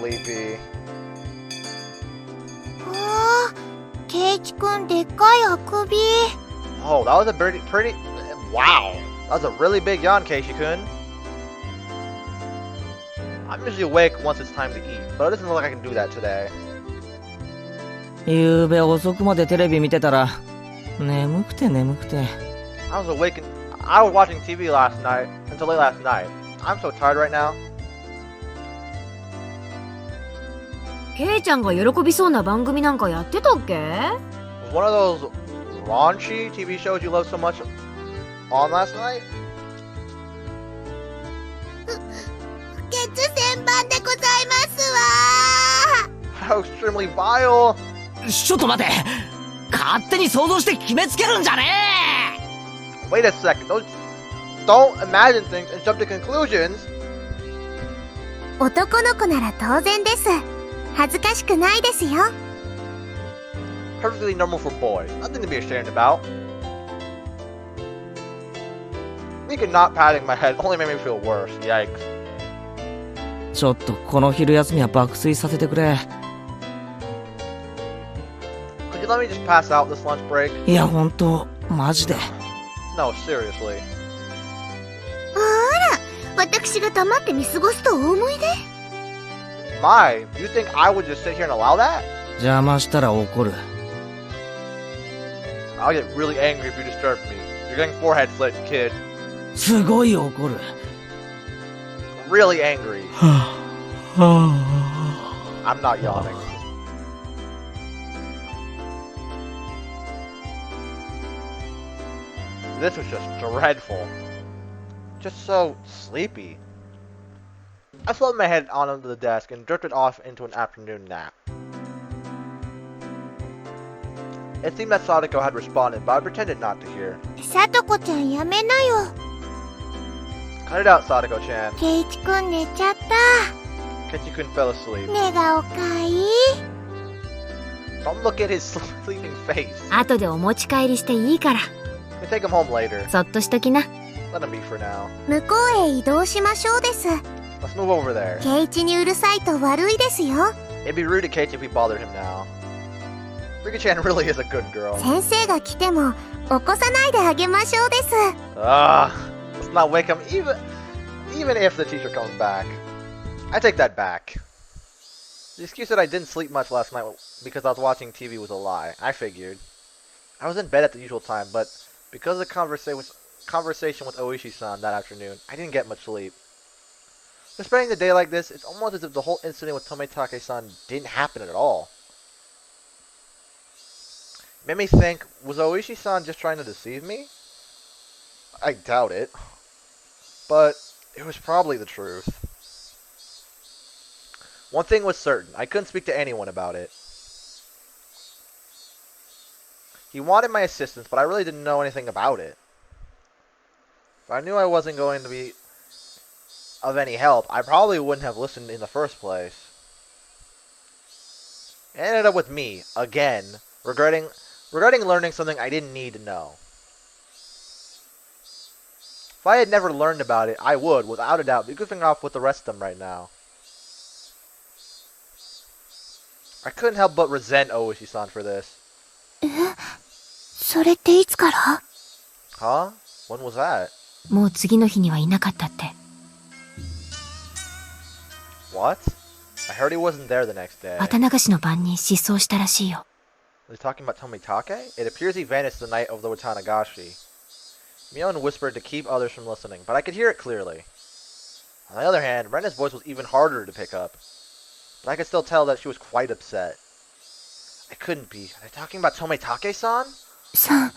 sleepy. わあ、ケイチくんでっかいあくび。Oh, that was a pretty. Wow, that was a really big yawn, Keiichi-kun. I'm usually awake once it's time to eat, but it doesn't look like I can do that today. ゆうべ遅くまでテレビ見てたら眠くて。I was watching TV last night until late last night. I'm so tired right now. ケイちゃんが喜びそうな番組なんかやってたっけ？ Was one of those raunchy TV shows you love so much on last night? 不潔千番でございますわ。 How extremely vile! ちょっと待て、勝手に想像して決めつけるんじゃねえ。 Wait a second, don't imagine things and jump to conclusions. 男の子なら当然です。恥ずかしくないですよ。 Perfectly normal for boys, nothing to be ashamed about. Thinking not patting my head only made me feel worse, yikes. ちょっとこの昼休みは爆睡させてくれ。 Could you let me just pass out this lunch break? いやほんとマジで。 No, seriously. あら、私が黙って見過ごすとお思いで。 My, you think I would just sit here and allow that? 邪魔したら怒る。 I'll get really angry if you disturb me. You're getting forehead slit, kid. すごい怒る。Really angry. I'm not yawning. This was just dreadful. Just so sleepy. I slumped my head onto the desk and drifted off into an afternoon nap. It seemed that Sadako had responded, but I pretended not to hear. さとこちゃんやめなよ。 Cut it out, Sadako-chan. ケイチくん寝ちゃった。 Keiichi-kun fell asleep. 寝顔かいい。 Don't look at his sleeping face. 後でお持ち帰りしていいから。You take him home later. そっとしときな。 Let him be for now. 向こうへ移動しましょうです。 Let's move over there. ケイチにうるさいと悪いですよ。 It'd be rude to Keiichi if we bothered him now. Rika-chan really is a good girl. 先生が来ても起こさないであげましょうです。 Let's not wake him even if the teacher comes back. I take that back. The excuse that I didn't sleep much last night because I was watching TV was a lie. I figured. I was in bed at the usual time, but because of the conversation with Ooishi-san that afternoon, I didn't get much sleep. For spending the day like this, it's almost as if the whole incident with Tomitake-san didn't happen at all. It made me think, was Ooishi-san just trying to deceive me? I doubt it. But it was probably the truth. One thing was certain, I couldn't speak to anyone about it. He wanted my assistance, but I really didn't know anything about it. If I knew I wasn't going to be of any help, I probably wouldn't have listened in the first place. It ended up with me, again, regretting learning something I didn't need to know. If I had never learned about it, I would, without a doubt, be goofing off with the rest of them right now. I couldn't help but resent Ooishi-san for this. それっていつから？ Huh? When was that? もう次の日にはいなかったって。What? I heard he wasn't there the next day. 綿流しの晩に失踪したらしいよ。Are they talking about Tomitake? It appears he vanished the night of the Watanagashi. Mion whispered to keep others from listening, but I could hear it clearly. On the other hand, Rena's voice was even harder to pick up. But I could still tell that she was quite upset. I couldn't be. Are they talking about Tomitake-san? さん、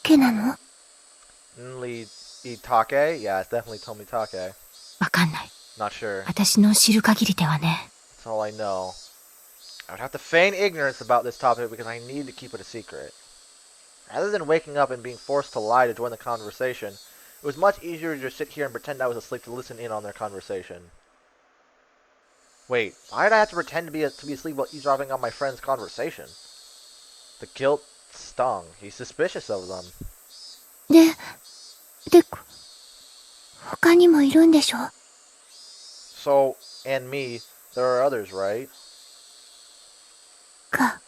けなの？ Itake? Yeah, it's definitely Tomitake. わかんない。Not sure. 私の知る限りではね。That's all I know. I would have to feign ignorance about this topic because I need to keep it a secret. Rather than waking up and being forced to lie to join the conversation, it was much easier to just sit here and pretend I was asleep to listen in on their conversation. Wait, why did I have to pretend to be asleep while eavesdropping on my friend's conversation? The guilt stung. He's suspicious of them. で、他にもいるんでしょ？ So, and me, There are others, right? か、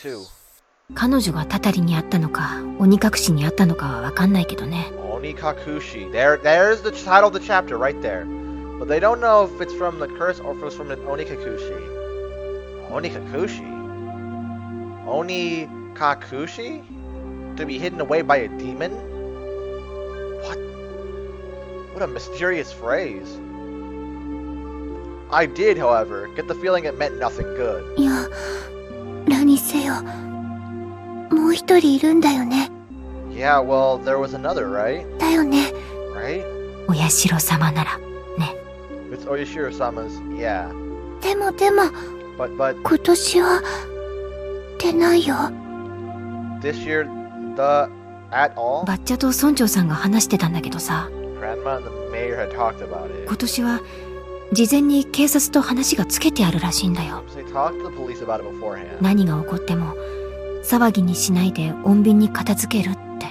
Two. 彼女がたたりにあったのか、鬼隠しにあったのかはわかんないけどね。Onikakushi. There's the title of the chapter right there. But they don't know if it's from the curse or if it's from the Onikakushi. Onikakushi? Onikakushi? To be hidden away by a demon? What? What a mysterious phrase. I did, however, get the feeling it meant nothing good. いや、何せよ。もう一人いるんだよね。 Yeah, well, there was another, right? だよね。 Right? お社様なら、ね。It's Oyashiro-sama's, yeah. でも、But 今年は、出ないよ。 this year, at all? バッチャと村長さんが話してたんだけどさ、 Grandma and the mayor had talked about it. 今年は、事前に警察と話がつけてあるらしいんだよ。 They talked to the police about it beforehand. 何が起こっても、騒ぎにしないで穏便に片付けるって。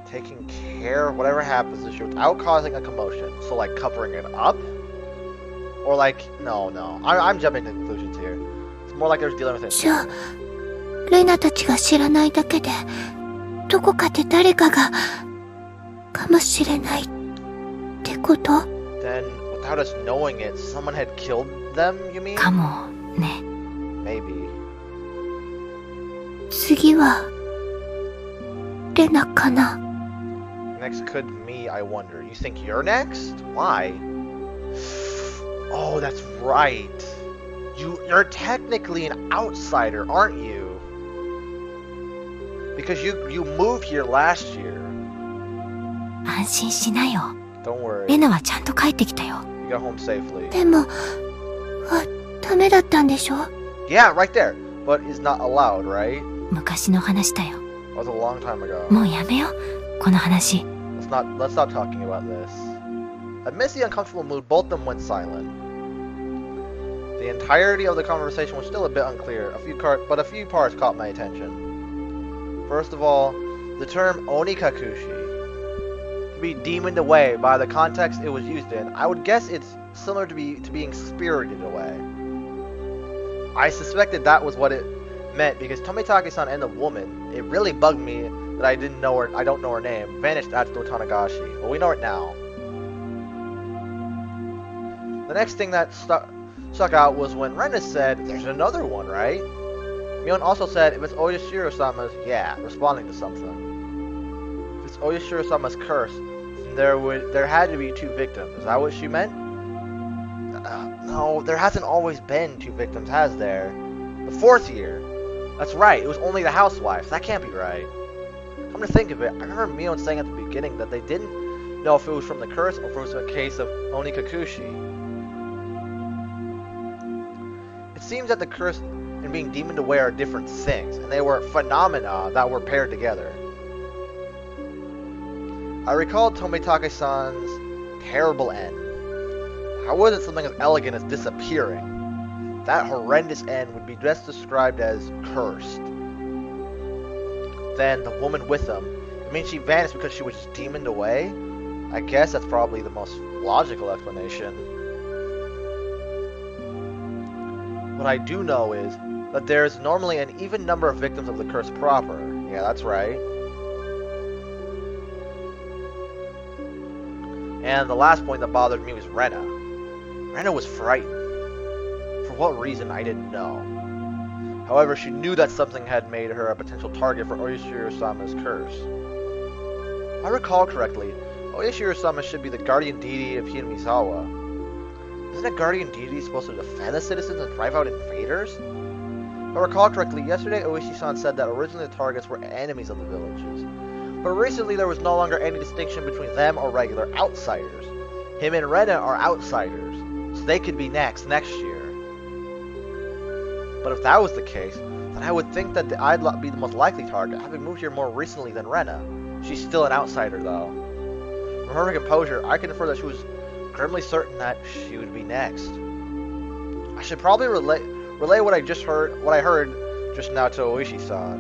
Taking care of whatever happens this year without causing a commotion. So, like, covering it up? Or, like, no. I'm jumping to conclusions here. It's more like they're dealing with it. じゃあ、レナたちが知らないだけで、どこかで誰かが、かもしれないってこと？ Then, without us knowing it, someone had killed them, you mean? かもね。 Maybe. 次は、レナかな？ Next could me, I wonder. You think you're next? Why? Oh, that's right. You're technically an outsider, aren't you? Because you moved here last year. 安心しなよ。 Don't worry. レナはちゃんと帰ってきたよ。 You got home safely. でも、ダメだったんでしょ？ Yeah, right there. But is not allowed, right? 昔の話だよ。 That was a long time ago. もうやめよ、この話。 Let's stop talking about this. Amidst the uncomfortable mood, both of them went silent. The entirety of the conversation was still a bit unclear, but a few parts caught my attention. First of all, the term Onikakushi. To be demoned away by the context it was used in, I would guess it's similar to being spirited away. I suspected that was what it meant because Tomitake-san and the woman, it really bugged me that I don't know her name, vanished after Tanagashi. Well, we know it now. The next thing that stuck out was when Rena said, "There's another one, right?" Mion also said, "If it's Oyashiro-sama's, yeah," responding to something. If it's Oyashiro-sama's curse, then there had to be two victims. Is that what she meant? No, there hasn't always been two victims, has there? The fourth year. That's right, it was only the housewife. That can't be right. Come to think of it, I remember Mion saying at the beginning that they didn't know if it was from the curse or if it was a case of Onikakushi. It seems that the curse and being demoned away are different things, and they were phenomena that were paired together. I recalled Tomitake-san's terrible end. How was it something as elegant as disappearing? That horrendous end would be best described as cursed. Then the woman with him, I mean she vanished because she was just demoned away? I guess that's probably the most logical explanation. What I do know is that there is normally an even number of victims of the curse proper. Yeah, that's right. And the last point that bothered me was Rena. Rena was frightened. For what reason, I didn't know. However, she knew that something had made her a potential target for Oyashiro-sama's curse. If I recall correctly, Oyashiro-sama should be the guardian deity of Hinamizawa. Isn't a guardian deity supposed to defend the citizens and drive out invaders? If I recall correctly, yesterday Ooishi-san said that originally the targets were enemies of the villages. But recently there was no longer any distinction between them or regular outsiders. Him and Rena are outsiders, so they could be next year. But if that was the case, then I would think that I'd be the most likely target, having moved here more recently than Rena. She's still an outsider, though. From her composure, I can infer that she was grimly certain that she would be next. I should probably relay what I heard just now to Ooishi-san,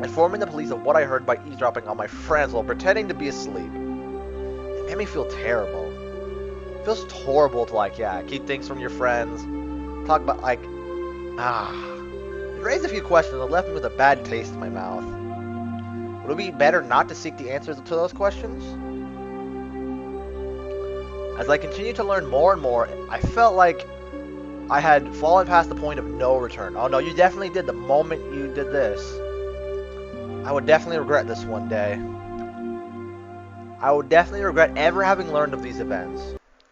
informing the police of what I heard by eavesdropping on my friends while pretending to be asleep. It made me feel terrible. feels horrible to like, yeah, keep things from your friends. Talk about like, It raised a few questions that left me with a bad taste in my mouth. Would it be better not to seek the answers to those questions? As I continued to learn more and more, I felt like I had fallen past the point of no return. Oh no, you definitely did the moment you did this. I would definitely regret this one day. I would definitely regret ever having learned of these events.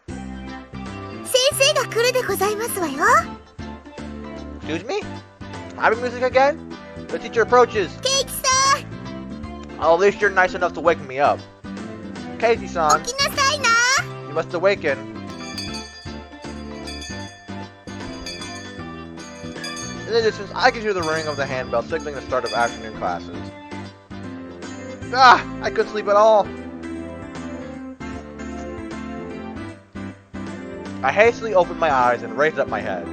先生が来るでございますわよ。 Excuse me? Having music again? The teacher approaches. ケイチさん、 Oh, at least you're nice enough to wake me up. Keiichi-san, 起きなさいな。 you must awaken. In the distance, I could hear the ringing of the handbell signaling the start of afternoon classes. I couldn't sleep at all. I hastily opened my eyes and raised up my head.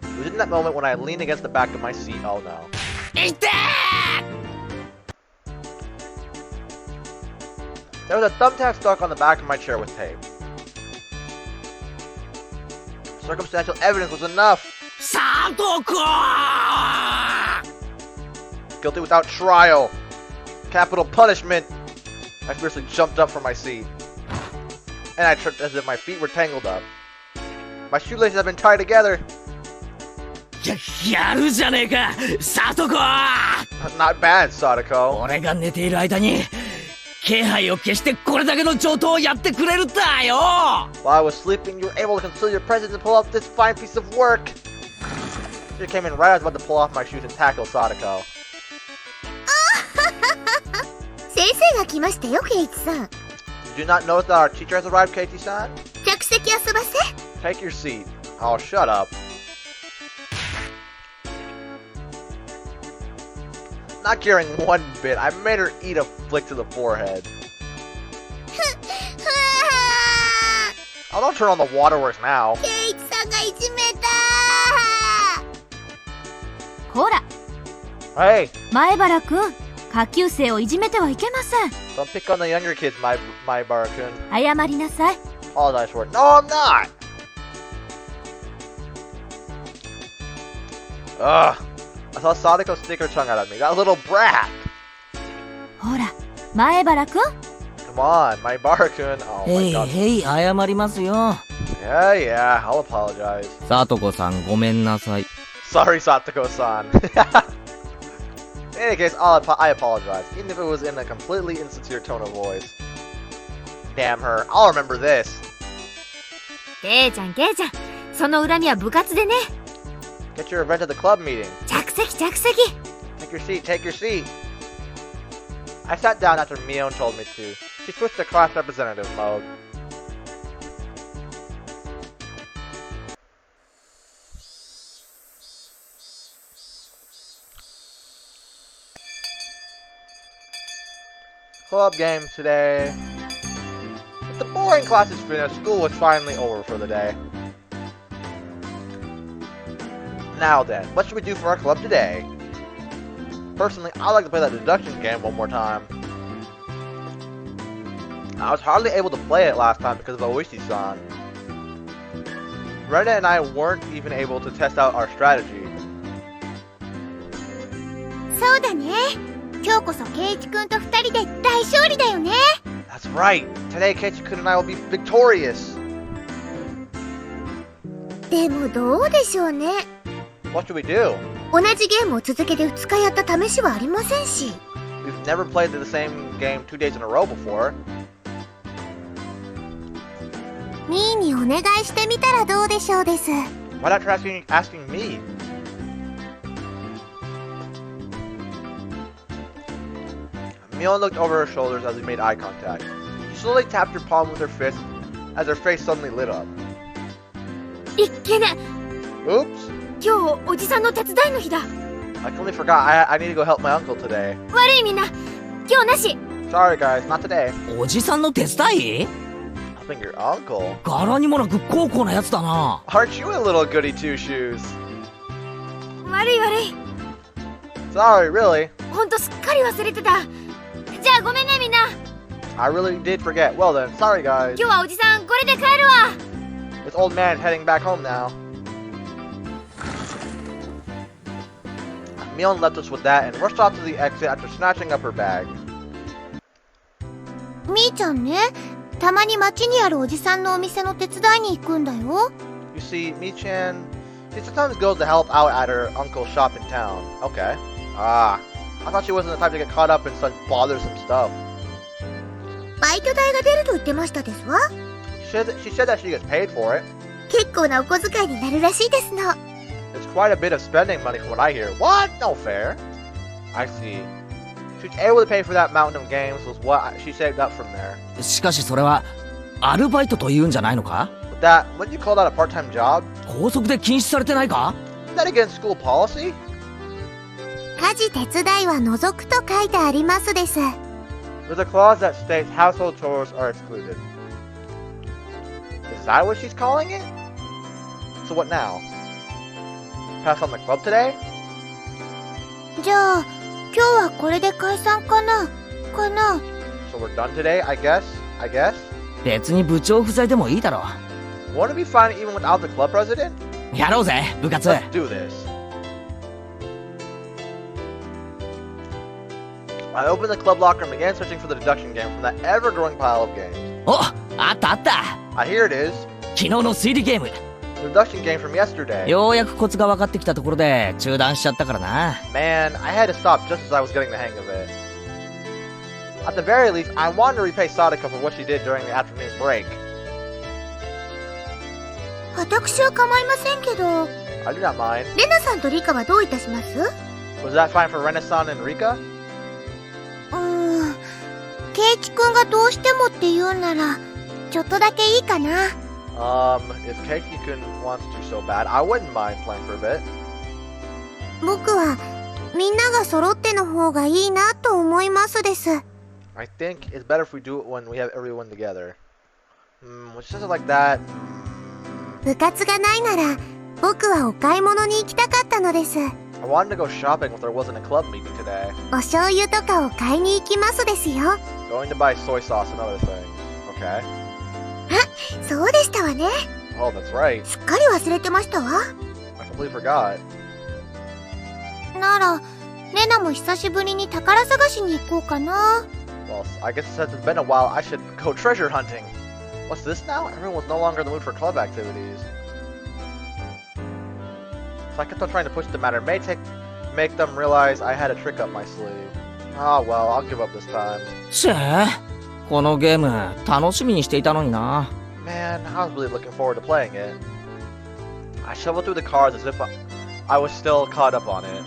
It was in that moment when I leaned against the back of my seat. Oh no. いて There was a thumbtack stuck on the back of my chair with tape. Circumstantial evidence was enough. サトコ Guilty without trial. Capital punishment. I fiercely jumped up from my seat. And I tripped as if my feet were tangled up. My shoelaces have been tied together. やるじゃねえかサトコ Not bad, Sadako. 俺が寝ている間に気配を消してこれだけの上等をやってくれるんだよ While I was sleeping, you were able to conceal your presence and pull off this fine piece of work. She came in right as I was about to pull off my shoes and tackle Sadako. 先生が来ましたよ、ケイチさん。 Did you not notice that our teacher has arrived, Keiichi-san? 着席遊ばせ。 Take your seat. Oh, shut up. Not caring one bit, I made her eat a flick to the forehead. Oh, don't turn on the waterworks now. ケイチさんがいじめた。ほら、 Hey, 前原くん、下級生をいじめてはいけません。 don't pick on the younger kids, my Barakun. 謝りなさい。 Apologize for it. No, I'm not! Ugh. I saw Sadako stick her tongue out at me. That little brat! ほら、前原くん、 Come on, my Barakun. Oh へ my い god. へい謝りますよ Yeah, I'll apologize. サトコさんごめんなさい Sorry, Satoko-san. In any case, I apologize, even if it was in a completely insincere tone of voice. Damn her. I'll remember this. ケイちゃん、ケイちゃん、その恨みは部活でね。 Get your event at the club meeting. 着席、着席。 Take your seat, take your seat. I sat down after Mion told me to. She switched to class representative mode. Club game today. With the boring classes finished, school was finally over for the day. Now then, what should we do for our club today? Personally, I'd like to play that deduction game one more time. I was hardly able to play it last time because of Ooishi-san. Rena and I weren't even able to test out our strategy. そうだね。今日こそケイチくんと二人で大勝利だよね。 That's right! Today, Keiichi-kun and I will be victorious! でもどうでしょうね。 What should we do? 同じゲームを続けて2日やった試しはありませんし。 We've never played the same game 2 days in a row before. ミーにお願いしてみたらどうでしょうです。 Why not try asking me? Mion looked over her shoulders as we made eye contact. She slowly tapped her palm with her fist as her face suddenly lit up. いっけね。 Oops! 今日、おじさんの手伝いの日だ。 I completely forgot. I need to go help my uncle today. 悪いみんな、今日なし。 Sorry guys, not today. おじさんの手伝い Helping your uncle? 柄にもなく高校なやつだな Aren't you a little goody two-shoes? 悪い悪い。 Sorry, really. ほんとすっかり忘れてた。じゃあごめんねみんな。 I really did forget. Well then, sorry guys. 今日はおじさん来これで帰るわ。 This old man is heading back home now. Mion left us with that and rushed off to the exit after snatching up her bag. みーちゃんね、たまに街にあるおじさんのお店の手伝いに行くんだよ。You see, Mi-chan, she sometimes goes to help out at her uncle's shop in town. Okay. Ah, I thought she wasn't the type to get caught up in such bothersome stuff. バイト代が出ると言ってましたですわ。She said that she gets paid for it. 結構なお小遣いになるらしいですの。It's quite a bit of spending money from what I hear. What? No fair. I see. She's able to pay for that mountain of games with what she saved up from there. しかしそれはアルバイトと言うんじゃないのか？ But that, wouldn't you call that a part-time job? 校則で禁止されてないか？ Isn't that against school policy? 家事手伝いは除くと書いてありますです。 There's a clause that states household chores are excluded. Is that what she's calling it? So what now? Pass on the club today? じゃあ、今日はこれで解散かな So we're done today, I guess? 別に部長不在でもいいだろ Won't it be fine even without the club president? う。やろうぜ、部活。 Let's do this. I opened the club locker and began searching for the deduction game from that ever-growing pile of games. お、あったあった。 Here it is. 昨日の推理ゲーム。 The deduction game from yesterday. ようやくコツが分かってきたところで中断しちゃったからな。 Man, I had to stop just as I was getting the hang of it. At the very least, I wanted to repay Sadako for what she did during the afternoon break. 私は構いませんけど、 I do not mind. レナさんとリカはどういたします？ Was that fine for Renaissance and Rika? ケイチくんがどうしてもって言うなら、ちょっとだけいいかな。If Keiichi-kun wants to so bad, I wouldn't mind playing for a bit. 僕はみんなが揃っての方がいいなと思いますです。 I think it's better if we do it when we have everyone together. Which says it like that. 部活がないなら、僕はお買い物に行きたかったのです。 I wanted to go shopping if there wasn't a club meeting today. お醤油とかを買いに行きますですよ。 Going to buy soy sauce and other things. Okay. そうでしたわね。 Oh, that's right. すっかり忘れてましたわ。I completely forgot. なら、レナも久しぶりに宝探しに行こうかな。Well, I guess since it's been a while, I should go treasure hunting. What's this now? Everyone's no longer in the mood for club activities. So I kept on trying to push the matter. Make them realize I had a trick up my sleeve. Ah, well, I'll give up this time. ちぇこのゲーム楽しみにしていたのにな。 Man, I was really looking forward to playing it. I shoveled through the cards as if I was still caught up on it.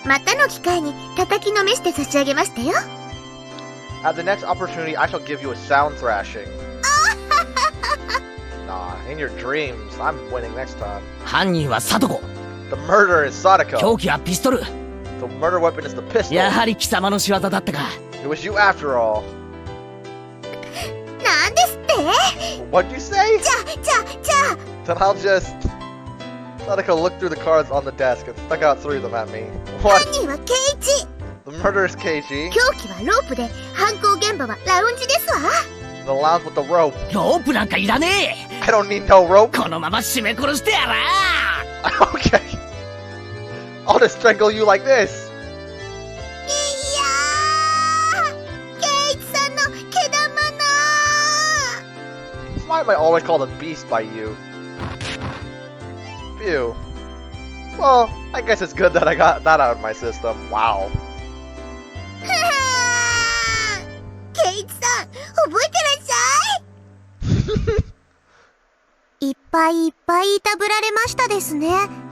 またの機会に叩きのめして差し上げましたよ。At the next opportunity, I shall give you a sound thrashing. Nah, in your dreams, I'm winning next time. 犯人はサトコ。 The murderer is Sadako. 凶器はピストル。 The murder weapon is the pistol. やはり貴様の仕業だったか。 It was you after all. なんですって？ What'd you say? じゃあ。 Then I'll just... Sadako looked through the cards on the desk and stuck out 3 of them at me. What? 犯人はケイチ。 The murderer is Keiichi. 凶器はロープで、犯行現場はラウンジですわ。The lounge with the rope. ロープなんかいらね I don't need no rope. え。このまま絞め殺してやら。 Okay. I'll just strangle you like this. いやー、ケイチさんの毛玉な Why am I always called a beast by you? Phew. Well, I guess it's good that I got that out of my system. Wow. ケイチさん、覚えてらっしゃい。いっぱいいたぶられましたですね。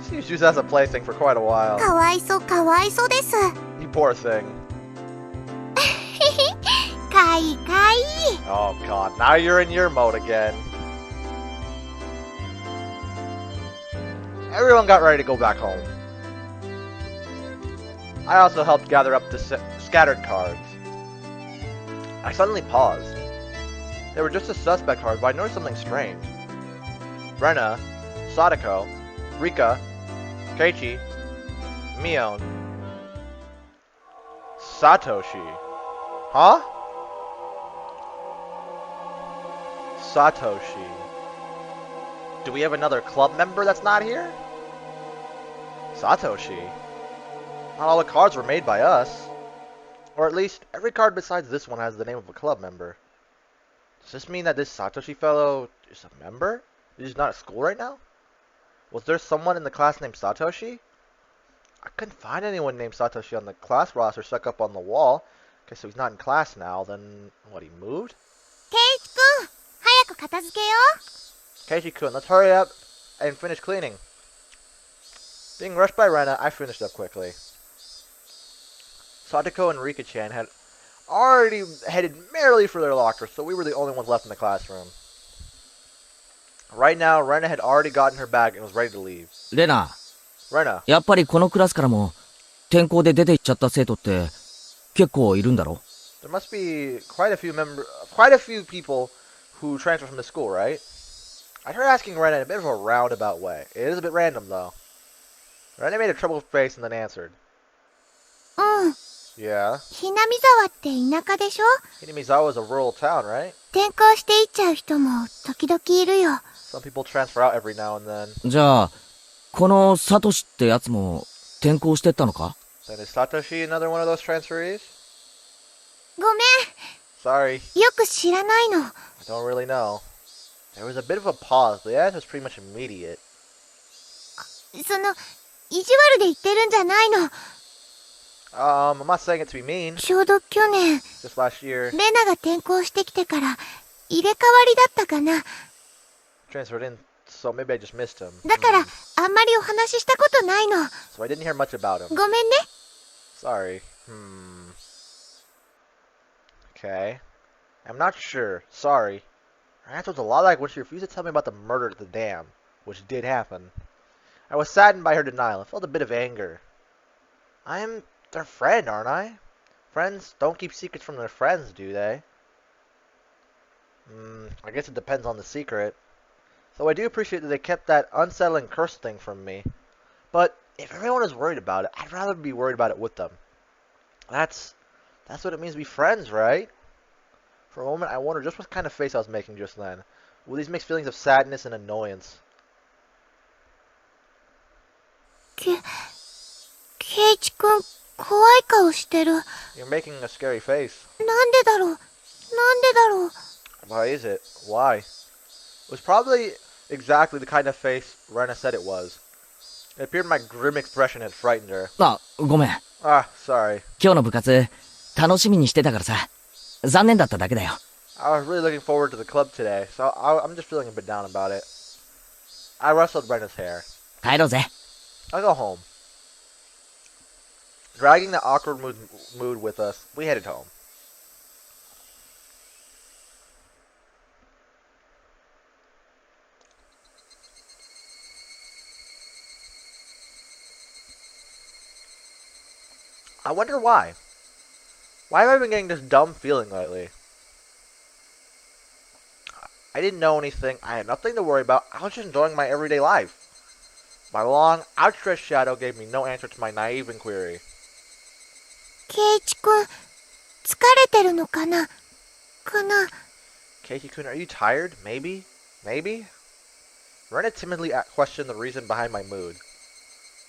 She was used as a plaything for quite a while. かわいそうです。 You poor thing. かい。 Oh god, now you're in your mode again. Everyone got ready to go back home. I also helped gather up the scattered cards. I suddenly paused. They were just a suspect cards, but I noticed something strange. Rena, Sadako, Rika, Keiichi, Mion, Satoshi. Huh? Satoshi. Do we have another club member that's not here? Satoshi? Not all the cards were made by us. Or at least, every card besides this one has the name of a club member. Does this mean that this Satoshi fellow is a member? He's not at school right now? Was there someone in the class named Satoshi? I couldn't find anyone named Satoshi on the class roster stuck up on the wall. Okay, so he's not in class now. Then, what, he moved? Keiichi-kun, 早く片付けよう。 Keiichi-kun, let's hurry up and finish cleaning. Being rushed by Rena, I finished up quickly. Sadako and Rika-chan had already headed merrily for their lockers, so we were the only ones left in the classroom. Right now, Rena had already gotten her bag and was ready to leave. レナ、Rena, やっぱりこのクラスからも転校で出て行っちゃった生徒って結構いるんだろ？ there must be quite a few people who transferred from the school, right? I tried asking Rena in a bit of a roundabout way. It is a bit random, though. Rena made a troubled face and then answered. うん。 Yeah. ひなみ沢って田舎でしょ？ Hinamizawa is a rural town, right? 転校していっちゃう人も時々いるよ。 Some people transfer out every now and then. じゃあこのサトシってやつも転校してったのか？ Then is Satoshi another one of those transferees? ごめ Sorry, ん、よく知らないの。 I don't really know. There was a bit of a pause. The answer was pretty much immediate. その、意地悪で言ってるんじゃないの。 I'm not saying it to be mean. ちょうど去年、 Just last year, レナが転校してきてから入れ替わりだったかな。 transferred in, so maybe I just missed him. だから、あんまりお話ししたことないの。 So I didn't hear much about him. ごめんね。 Sorry. Okay. I'm not sure. Sorry. Her answer was a lot like when she refused to tell me about the murder at the dam, which did happen. I was saddened by her denial. I felt a bit of anger. I am their friend, aren't I? Friends don't keep secrets from their friends, do they? I guess it depends on the secret. So I do appreciate that they kept that unsettling curse thing from me. But if everyone is worried about it, I'd rather be worried about it with them. That's what it means to be friends, right? For a moment, I wondered just what kind of face I was making just then. With these mixed feelings of sadness and annoyance. ケイチ君、怖い顔してる。 You're making a scary face. なんでだろう。なんでだろう。 Why is it? Why? It was probably exactly the kind of face Rena said it was. It appeared my grim expression had frightened her. あ、ごめん。 Ah, sorry. 今日の部活楽しみにしてたからさ。残念だっただけだよ。I was really looking forward to the club today, so I'm just feeling a bit down about it. I rustled Rena's hair. 帰ろうぜ。I'll go home. Dragging the awkward mood with us, we headed home. I wonder why. Why have I been getting this dumb feeling lately? I didn't know anything. I had nothing to worry about. I was just enjoying my everyday life. My long, outstretched shadow gave me no answer to my naive inquiry. ケイチ君、疲れてるのかな？かな？ Keiichi-kun, are you tired? Maybe? Maybe? Rena timidly questioned the reason behind my mood.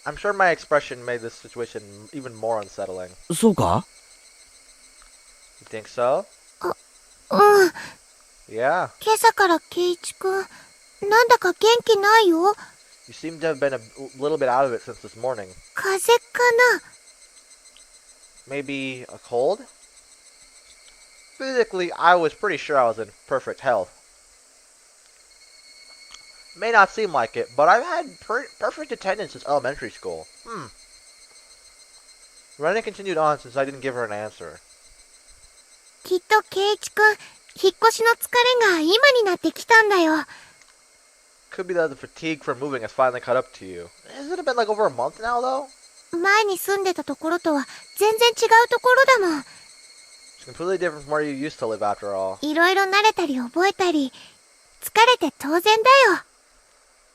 I'm sure my expression made this situation even more unsettling. そうか？ You think so? うん。 Yeah. 今朝からケイチ君、なんだか元気ないよ。 You seem to have been a little bit out of it since this morning. 風邪かな？ Maybe a cold? Physically, I was pretty sure I was in perfect health. May not seem like it, but I've had perfect attendance since elementary school. Rena continued on since I didn't give her an answer. きっとケイチ君、引っ越しの疲れが今になってきたんだよ。 Could be that the fatigue from moving has finally caught up to you. Hasn't it been like over a month now, though? 前に住んでたところとは全然違うところだもん。 It's completely different from where you used to live, after all. いろいろ慣れたり覚えたり、疲れて当然だよ。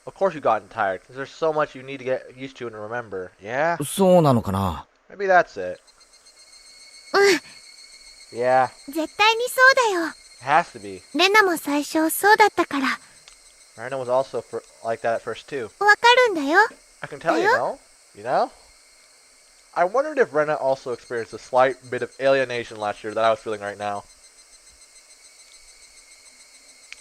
Of course you've gotten tired, because there's so much you need to get used to and remember. Yeah? そうなのかな。 Maybe that's it. うん、 Yeah. 絶対にそうだよ。Has to be. レナも最初そうだったから。Rena was also like that at first too. わかるんだよ。I can tell you know. You know? I wondered if Rena also experienced a slight bit of alienation last year that I was feeling right now.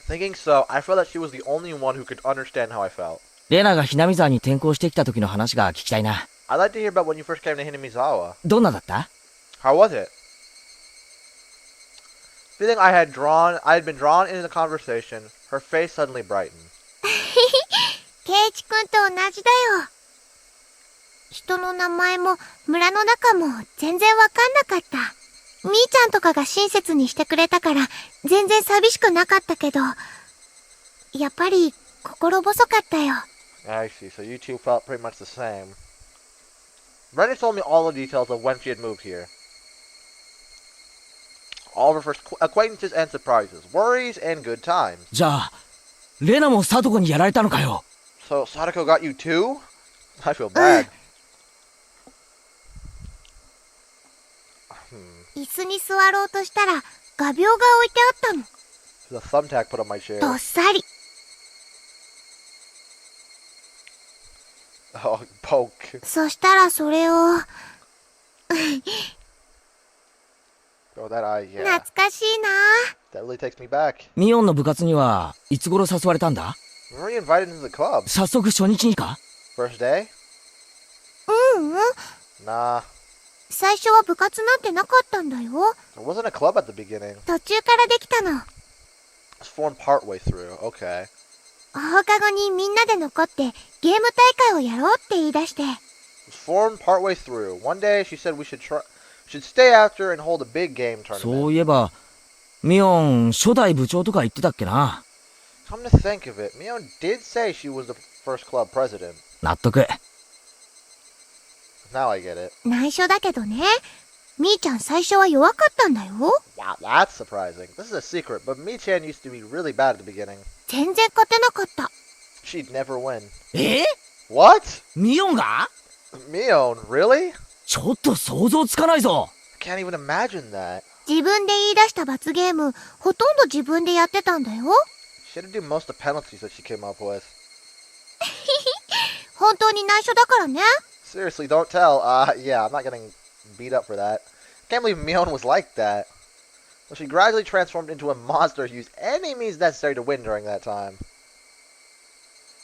Thinking so, I felt that she was the only one who could understand how I felt. レナがひなみ沢に転校してきた時の話が聞きたいな。I'd like to hear about when you first came to Hinamizawa. どんなだった？ How was it? Feeling I had been drawn into the conversation, her face suddenly brightened. ケイチ君と同じだよ。人の名前も村の中も全然わかんなかった。みーちゃんとかが親切にしてくれたから全然寂しくなかったけど、やっぱり心細かったよ。I see, so you two felt pretty much the same. Rena told me all the details of when she had moved here. All of her first acquaintances and surprises, worries and good times. じゃあ、レナもサトコにやられたのかよ。So Sadako got you too? I feel bad. 椅子に座ろうとしたら画鋲が置いてあったの。There's a thumbtack put on my chair. どっさり。Oh, poke. そしたらそれをOh, that eye, yeah. 懐かしいな。 That really takes me back. ミオンの部活にはいつ頃誘われたんだ？ When were you invited into the club? 早速初日にか？ First day? うんうん。 Nah. 最初は部活なんてなかったんだよ。 There wasn't a club at the beginning. 途中からできたの。 It was formed partway through. Okay. 放課後にみんなで残ってゲーム大会をやろうって言い出して。 It was formed partway through. One day she said we should stay after and hold a big game tournament. そういえば、ミオン初代部長とか言ってたっけな。Come to think of it, Mion did say she was the first club president. 納得。Now I get it. 内緒だけどね。みーちゃん最初は弱かったんだよ。 Wow, that's surprising. This is a secret, but Mi-chan used to be really bad at the beginning. 全然勝てなかった。 She'd never win. え？ What? ミオンが？ Mion, really? ちょっと想像つかないぞ。I can't even imagine that. 自分で言い出した罰ゲーム、ほとんど自分でやってたんだよ。 She had to do most of the penalties that she came up with. 本当に内緒だからね。 Seriously, don't tell. Yeah, I'm not getting beat up for that. I can't believe Mion was like that. Well, she gradually transformed into a monster who used any means necessary to win during that time.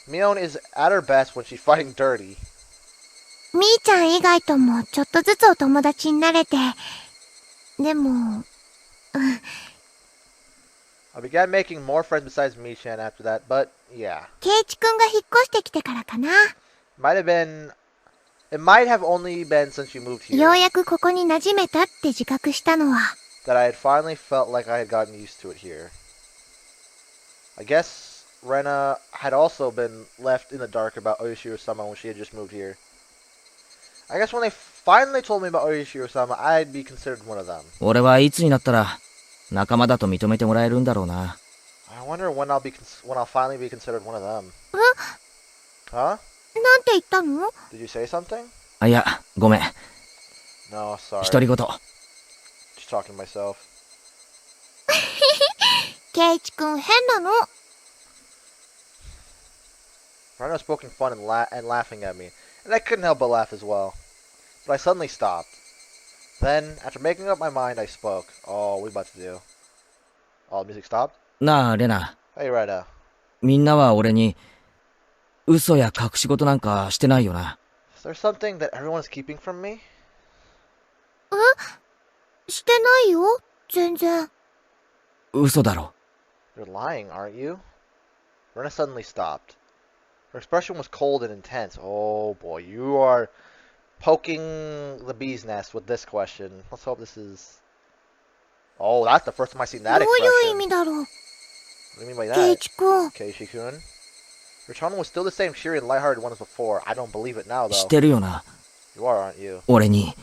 Mion is at her best when she's fighting dirty. みーちゃん以外ともちょっとずつお友達になれて。でも、I began making more friends besides Mi-chan after that, but yeah. ケイチくんが引っ越してきてからかな。It might have only been since you moved よう here やくここに馴染めたって自覚したのは。that I had finally felt like I had gotten used to it here. I guess Rena had also been left in the dark about Ooishi-sama when she had just moved here. I guess when they finally told me about Ooishi-sama, I'd be considered one of them. 俺はいつになったら仲間だと認めてもらえるんだろうな。I wonder when I'll finally be considered one of them. え？ Huh? なんて言ったの？ Did you say something? あ、いや、ごめん。 No, sorry. 独り言。 Just talking to myself. ケイチくん変なの。Rena was poking fun and laughing at me, and I couldn't help but laugh as well. But I suddenly stopped. Then, after making up my mind, I spoke. Oh, what are we about to do? Oh, the music stopped? なあ、レナ。 Hey, Rena. みんなは俺に嘘や隠し事なんかしてないよな。Is there something that everyone is keeping from me? してないよ。全然。嘘だろ。You're lying, aren't you? Rena suddenly stopped. Her expression was cold and intense. Oh boy, you are poking the bee's nest with this question. Let's hope this is... Oh, that's the first time I've seen that どういう意 expression. 味だろう。 What do you mean by ケイ that? チくん。Keiichi-kun? Her tone was still the same cheery and lighthearted one as before. I don't believe it now, 知っ though. てるよな。 You are, aren't you? 俺に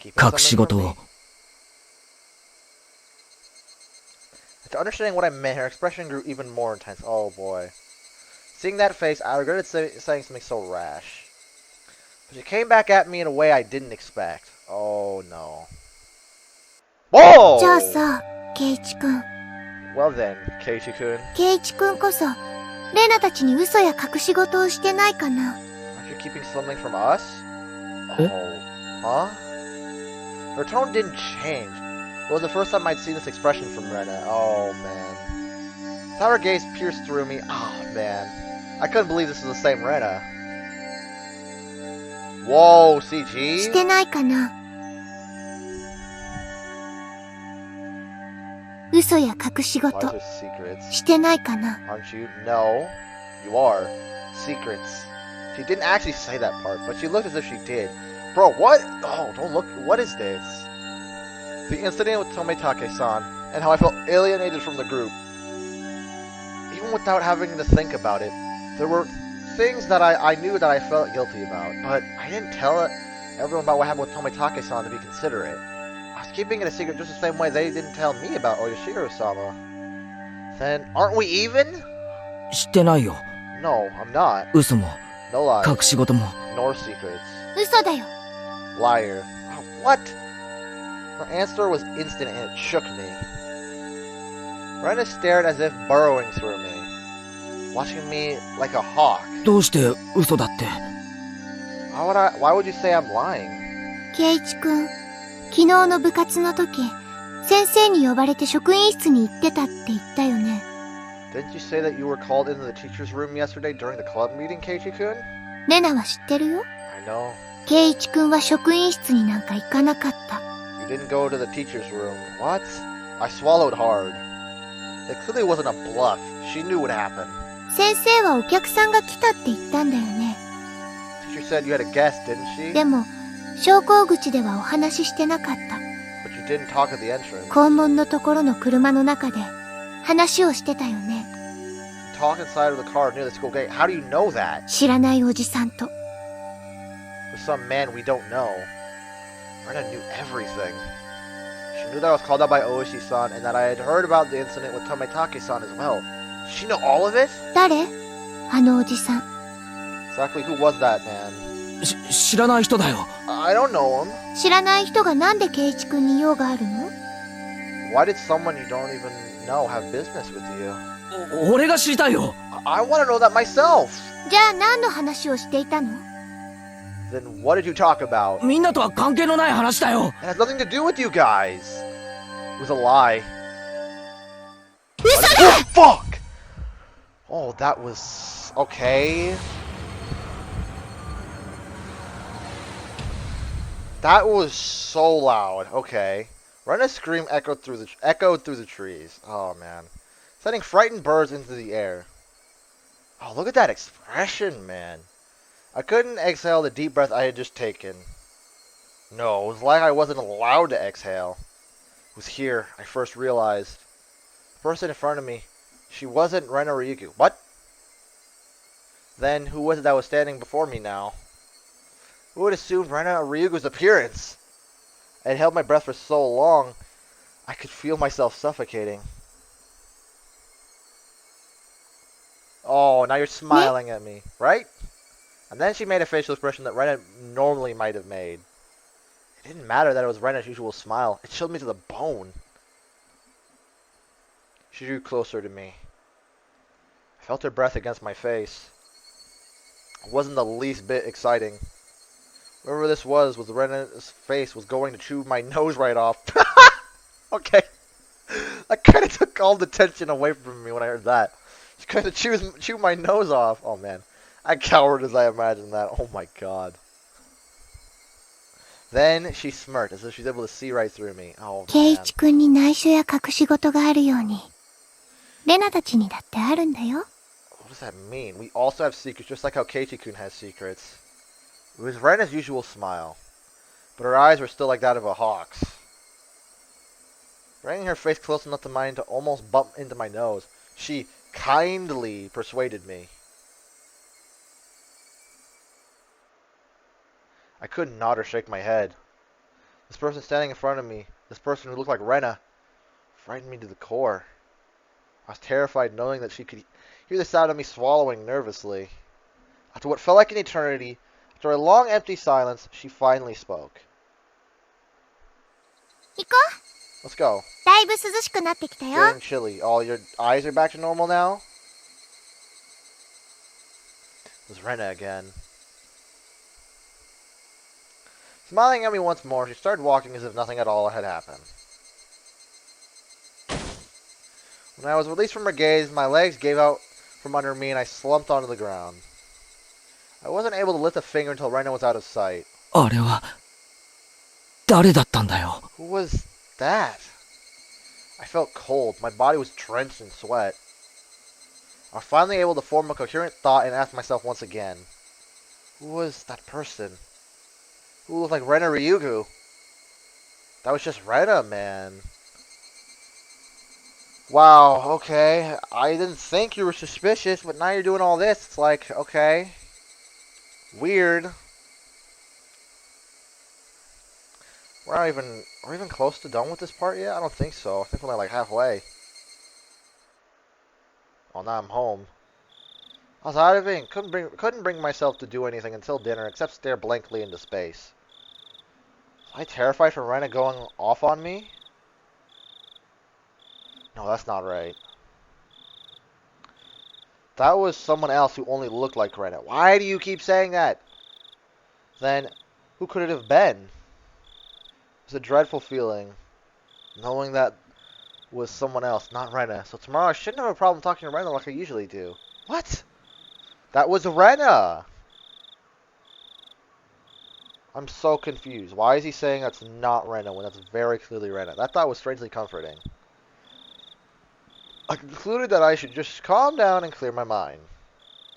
Keeping 隠し something 事 from を me?。After understanding what I meant, her expression grew even more intense. Oh boy. Seeing that face, I regretted saying something so rash. But she came back at me in a way I didn't expect. Oh no. Whoa! じゃあさ、ケイチくん。Well then, Keiichi-kun. 圭一くんこそ、レナたちに嘘や隠し事をしてないかな。 Aren't you keeping something from us? Eh? Oh. Huh? Her tone didn't change. It was the first time I'd seen this expression from Rena. Oh, man. How her gaze pierced through me. Oh, man. I couldn't believe this was the same Rena. Whoa, し CG? てないかな。嘘や隠し Why 事 is there secrets? してないかな。 Aren't you? No. You are. Secrets. She didn't actually say that part, but she looked as if she did. Bro, what? Oh, don't look. What is this? The incident with Tomitake-san, and how I felt alienated from the group. Even without having to think about it, there were things that I knew that I felt guilty about, but I didn't tell everyone about what happened with Tomitake-san to be considerate. I was keeping it a secret just the same way they didn't tell me about Oyashiro-sama. Then, aren't we even? 知ってないよ。 No, I'm not. 嘘も No lies. 隠し事も。 Nor secrets. 嘘だよ。 Liar. Oh, what? Her answer was instant and it shook me. Rena stared as if burrowing through me, watching me like a hawk. どうして嘘だって。 Why would you say I'm lying? 圭一くん、昨日の部活の時、先生に呼ばれて職員室に行ってたって言ったよね。 Didn't you say that you were called into the teacher's room yesterday during the club meeting, Keiichi-kun? レナは知ってるよ。 I know. 圭一くんは職員室になんか行かなかった。 You didn't go to the teacher's room. What? I swallowed hard. It clearly wasn't a bluff. She knew what happened. 先生はお客さんが来たって言ったんだよね。 Teacher said you had a guest, didn't she? でも、昇降口ではお話ししてなかった。 But you didn't talk at the entrance. 校門のところの車の中で話をしてたよね。 Talk inside of the car near the school gate. How do you know that? 知らないおじさんと。 With some man we don't know. Rena knew everything. She knew that I was called out by Ooishi-san and that I had heard about the incident with Tomitake-san as well. Did she know all of it? 誰？あのおじさん。 Exactly who was that man? 知らない人だよ。 I don't know him. 知らない人がなんで圭一くんに用があるの？ Why did someone you don't even know have business with you? 俺が知りたいよ。 I want to know that myself. じゃあ何の話をしていたの？ Then what did you talk about? みんなとは関係のない話だよ。 It has nothing to do with you guys. It was a lie. Oh, fuck! Oh, that was... okay. That was so loud. Okay. Rena's scream echoed through the trees. Oh, man. Sending frightened birds into the air. Oh, look at that expression, man. I couldn't exhale the deep breath I had just taken. No, it was like I wasn't allowed to exhale. It was here I first realized. The person in front of me, she wasn't Rena Ryugu. What? Then, who was it that was standing before me now? Who would assume Rena Ryugu's appearance? I had held my breath for so long, I could feel myself suffocating. Oh, now you're smiling at me, right? And then she made a facial expression that Rena normally might have made. It didn't matter that it was Rena's usual smile. It chilled me to the bone. She drew closer to me. I felt her breath against my face. It wasn't the least bit exciting. Whoever this was Rena's face was going to chew my nose right off. Okay. That kind of took all the tension away from me when I heard that. She's going to chew my nose off. Oh, man. I cowered as I imagined that. Oh, my God. Then she smirked as if she was able to see right through me. Oh, 圭 man. 一くんに内緒や隠し事があるように、レナたちにだってあるんだよ。 What does that mean? We also have secrets, just like how Keiichi-kun has secrets. It was Rena's usual smile, but her eyes were still like that of a hawk's. Bringing her face close enough to mine to almost bump into my nose, she kindly persuaded me. I couldn't nod or shake my head. This person standing in front of me, this person who looked like Rena, frightened me to the core. I was terrified knowing that she could hear the sound of me swallowing nervously. After what felt like an eternity, after a long empty silence, she finally spoke. 行こ Let's go. だいぶ涼しくなってきたよ。 Getting chilly. All your eyes are back to normal now? It was Rena again. Smiling at me once more, she started walking as if nothing at all had happened. When I was released from her gaze, my legs gave out from under me and I slumped onto the ground. I wasn't able to lift a finger until Rena was out of sight. あれは誰だったんだよ。 Who was that? I felt cold. My body was drenched in sweat. I was finally able to form a coherent thought and ask myself once again, who was that person? Who looked like Rena Ryugu? That was just Rena, man. Wow, okay. I didn't think you were suspicious, but now you're doing all this. It's like, okay. Weird. We're even close to done with this part yet? I don't think so. I think we're only like halfway. Well, now I'm home. I was out of ink. Couldn't bring myself to do anything until dinner, except stare blankly into space. Was I terrified for Rena going off on me? No, that's not right. That was someone else who only looked like Rena. Why do you keep saying that? Then, who could it have been? It was a dreadful feeling, knowing that was someone else, not Rena. So tomorrow I shouldn't have a problem talking to Rena like I usually do. What? That was Rena! I'm so confused. Why is he saying that's not Rena when that's very clearly Rena? That thought was strangely comforting. I concluded that I should just calm down and clear my mind,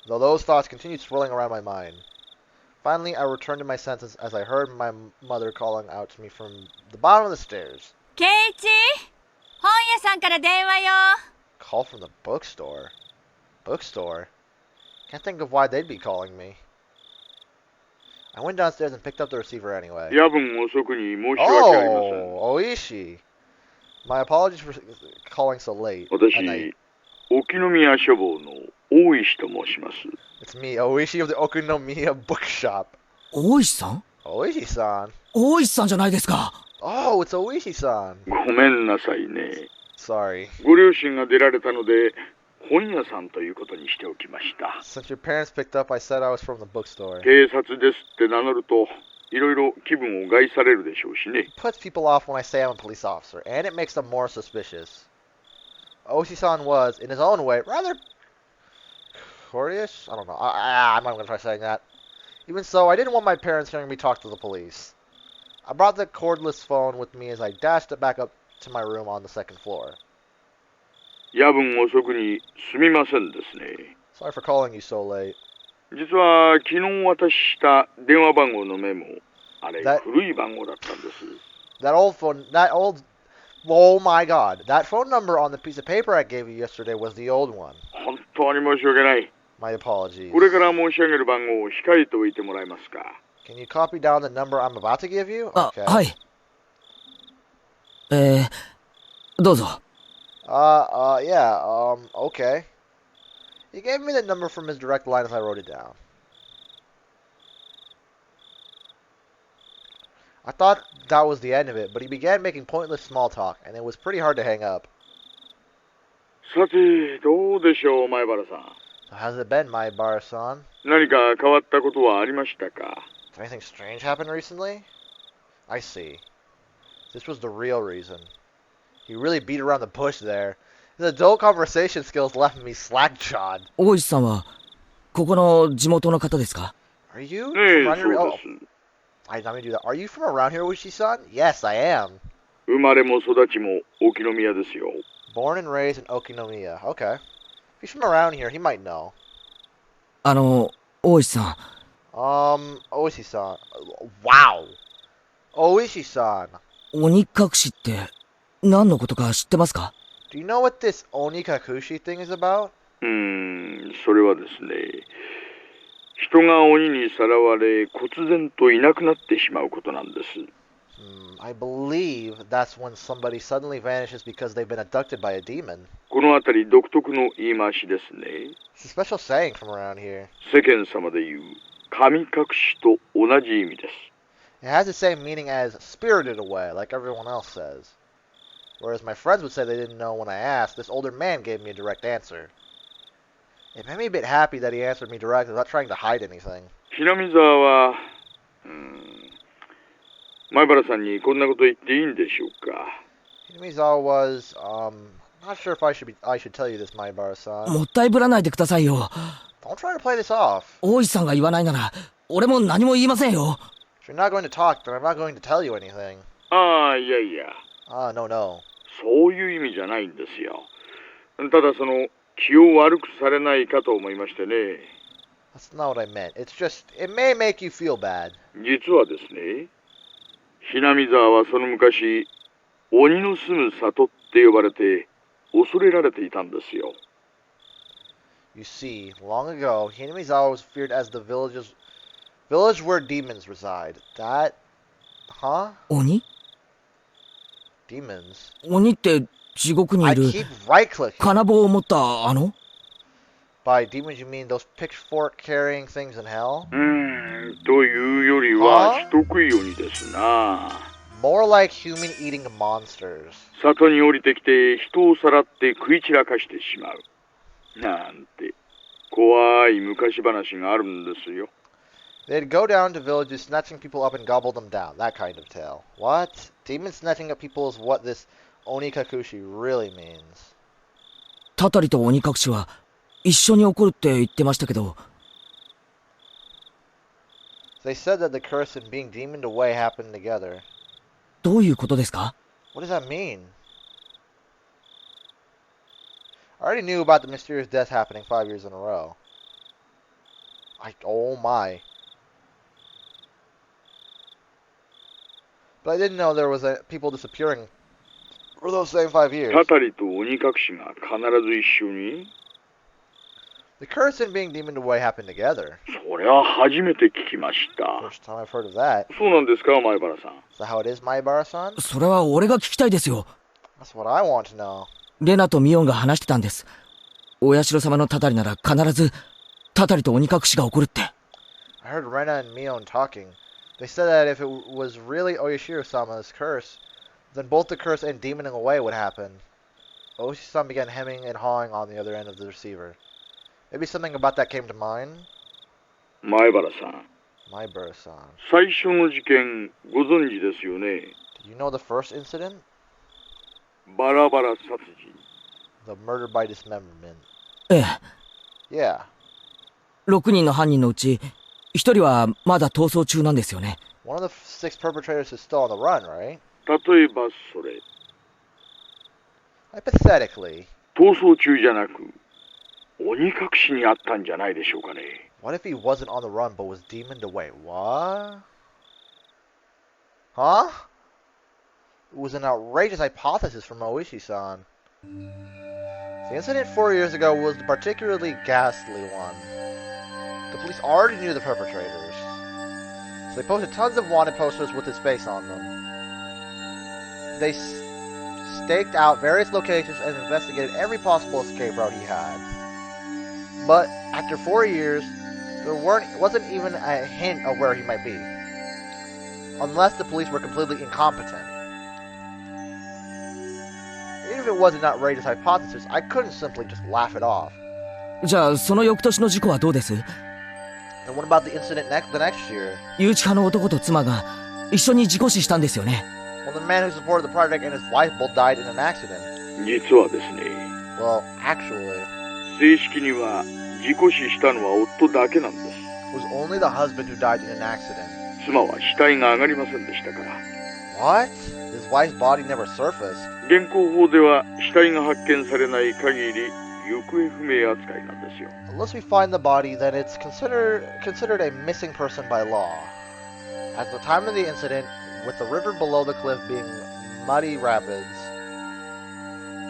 though those thoughts continued swirling around my mind. Finally, I returned to my senses as I heard my mother calling out to me from the bottom of the stairs. Keiichi! 本屋さんから電話よ。 Call from the bookstore? Bookstore? Can't think of why they'd be calling me. I went downstairs and picked up the receiver anyway. 夜分遅くに申し訳ありません。 Oh, Ooishi. My apologies for calling so late at 私、 night. 沖宮書房の大石と申します。 It's me, Ooishi of the Okunomiya bookshop. 大石さん Ooishi-san. 大石さんじゃないですか。 Oh, it's Ooishi-san. ごめんなさいね。 Sorry. ご両親が出られたので、本屋さんということにしておきました。 Since your parents picked up, I said I was from the bookstore. 警察ですって名乗ると、いろいろ気分を害されるでしょうしね。 It puts people off when I say I'm a police officer, and it makes them more suspicious. Ooishi-san was, in his own way, rather courteous? I don't know. I'm not going to try saying that. Even so, I didn't want my parents hearing me talk to the police. I brought the cordless phone with me as I dashed it back up to my room on the second floor. 夜分遅くにすみませんですね。 Sorry for calling you so late. 実は昨日渡した電話番号のメモ、あれ That- 古い番号だったんです。 Oh my god. That phone number on the piece of paper I gave you yesterday was the old one. 本当に申し訳ない。 My apologies. これから申し上げる番号を控えておいてもらえますか。 Can you copy down the number I'm about to give you? あ、 Okay. はい。どうぞ。 Yeah, okay. He gave me the number from his direct line as I wrote it down. I thought that was the end of it, but he began making pointless small talk, and it was pretty hard to hang up. さて、どうでしょう、前原さん。 So how's it been, my bar-san? 何か変わったことはありましたか。 Did anything strange happen recently? I see. This was the real reason. He really beat around the bush there. His adult conversation skills left me slack-jawed. 大石さんはここの地元の方ですか？ Are you ねえ、 from そう around で here? す。 Let me do that. Are you from around here, Ooishi-san? Yes, I am. 生まれも育ちも沖宮ですよ。 Born and raised in Okinomiya. Okay. If he's from around here, he might know. 大石さん、 Ooishi-san. Wow. Ooishi-san. 鬼隠しって何のことか知ってますか？ Do you know what this Onikakushi thing is about? それはですね、人が鬼にさらわれ、忽然といなくなってしまうことなんです。I believe that's when somebody suddenly vanishes because they've been abducted by a demon. このあたり独特の言い回しですね。 It's a special saying from around here. 世間様で言う神隠しと同じ意味です。 It has the same meaning as spirited away, like everyone else says. Whereas my friends would say they didn't know when I asked, this older man gave me a direct answer. It made me a bit happy that he answered me directly without trying to hide anything. 平見沢は、前原さんにこんなこと言っていいんでしょうか。Hinamizawa was, not sure if I should tell you this, Maibara-san. もったいぶらないでくださいよ。 Don't try to play this off. 大石さんが言わないなら、俺も何も言いませんよ。If you're not going to talk, then I'm not going to tell you anything. ああ、いやいや。No, no. そういう意味じゃないんですよ。ただ気を悪くされないかと思いましてね。That's not what I meant. It's just, it may make you feel bad. 実はですね、ひなみ沢はその昔、鬼の住む里って呼ばれて、恐れられていたんですよ。You see, long ago, Hinamizawa was feared as the village where demons reside. That, huh? 鬼？ Demons? 鬼って地獄に I いる keep right-clicking. 金棒を持ったあの？ By demons, you mean those pitchfork-carrying things in hell? というよりは人食い鬼ですな。More like human-eating monsters. 里に降りてきて人をさらって食い散らかしてしまう。なんて怖い昔話があるんですよ。They'd go down to villages, snatching people up and gobble them down. That kind of tale. What? Demons snatching up people is what this Onikakushi really means. たたりと鬼隠しは一緒に起こるって言ってましたけど。They said that the curse and being demoned away happened together. どういうことですか？ What does that mean? I already knew about the mysterious death happening 5 years in a row. Oh my. But I didn't know there was people disappearing for those same 5 years. たたりと鬼隠しが必ず一緒に？ The curse and being demoned away happened together. それは初めて聞きました。 First time I've heard of that. そうなんですか、前原さん。Is that how it is, Maibara-san? それは俺が聞きたいですよ。 That's what I want to know. レナとミオンが話してたんです。お社様のたたりなら必ずたたりと鬼隠しが起こるって。I heard Rena and Mion talking. They said that if it was really Oyashiro-sama's curse, then both the curse and demoning away would happen. Ooishi-san began hemming and hawing on the other end of the receiver. Maybe something about that came to mind? 前原さん、 Maibara-san. 最初の事件ご存知ですよね。 Do you know the first incident? バラバラ殺人。 The murder by dismemberment. ええ。 Yeah. 6人の犯人のうち1人はまだ逃走中なんですよね。 One of the 6 perpetrators is still on the run, right? 例えばそれ、 Hypothetically, 逃走中じゃなく、鬼隠しにあったんじゃないでしょうかね。what if he wasn't on the run but was demoned away? What? Huh? It was an outrageous hypothesis from Ooishi-san. The incident 4 years ago was a particularly ghastly one. The police already knew the perpetrators, so they posted tons of wanted posters with his face on them. They staked out various locations and investigated every possible escape route he had. But after 4 years, there wasn't even a hint of where he might be, unless the police were completely incompetent. Even if it was an outrageous hypothesis, I couldn't simply just laugh it off. じゃあその翌年の事故はどうです？ And what about the incident the next year? 誘致派の男と妻が一緒に事故死したんですよね。Well, the man who supported the project and his wife both died in an accident. 実はですね、 Well, actually, 正式には事故死したのは夫だけなんです。 it was only the husband who died in an accident. 妻は死体が上がりませんでしたから。 What? His wife's body never surfaced. 現行法では死体が発見されない限り行方不明扱いなんですよ。 Unless we find the body, then it's considered a missing person by law. At the time of the incident, with the river below the cliff being muddy rapids,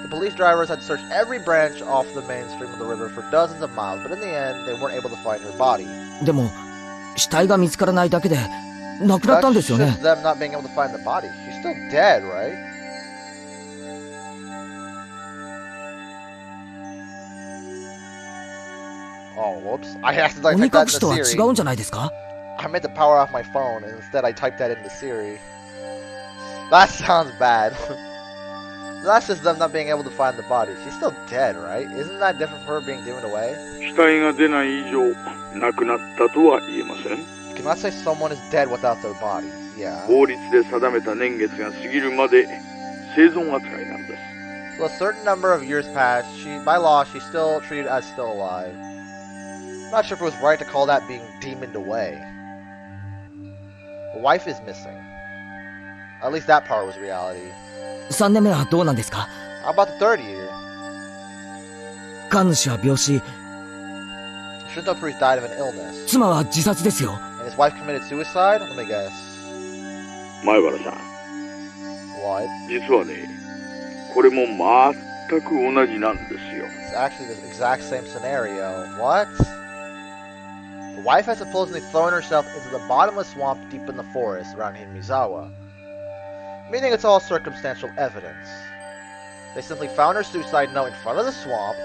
the police drivers had searched every branch off the main stream of the river for dozens of miles, but in the end, they weren't able to find her body. でも死体が見つからないだけで亡くなったん That's ですよ just ね。 them not being able to find the body. She's still dead, right? Oh, whoops. I accidentally 鬼 typed 隠 that しとは into 違 Siri. うんじゃないですか？ I meant to power off my phone, and instead I typed that into Siri. That sounds bad. That's just them not being able to find the body. She's still dead, right? Isn't that different for her being given away? 死体が出ない以上、亡くなったとは言えません。You cannot say someone is dead without their body. Yeah. 法律で定めた年月が過ぎるまで生存扱いなんです。So a certain number of years passed. By law, she's still treated as still alive. I'm not sure if it was right to call that being demoned away. The wife is missing. At least that part was reality. 3年目はどうなんですか？ How about the third year? 神主は病死、 The Shinto priest died of an illness. 妻は自殺ですよ。 And his wife committed suicide? Let me guess. 前原さん、 What? 実はね、これも全く同じなんですよ。 It's actually the exact same scenario. What? The wife has supposedly thrown herself into the bottomless swamp deep in the forest around Himizawa. Meaning it's all circumstantial evidence. They simply found her suicide note in front of the swamp.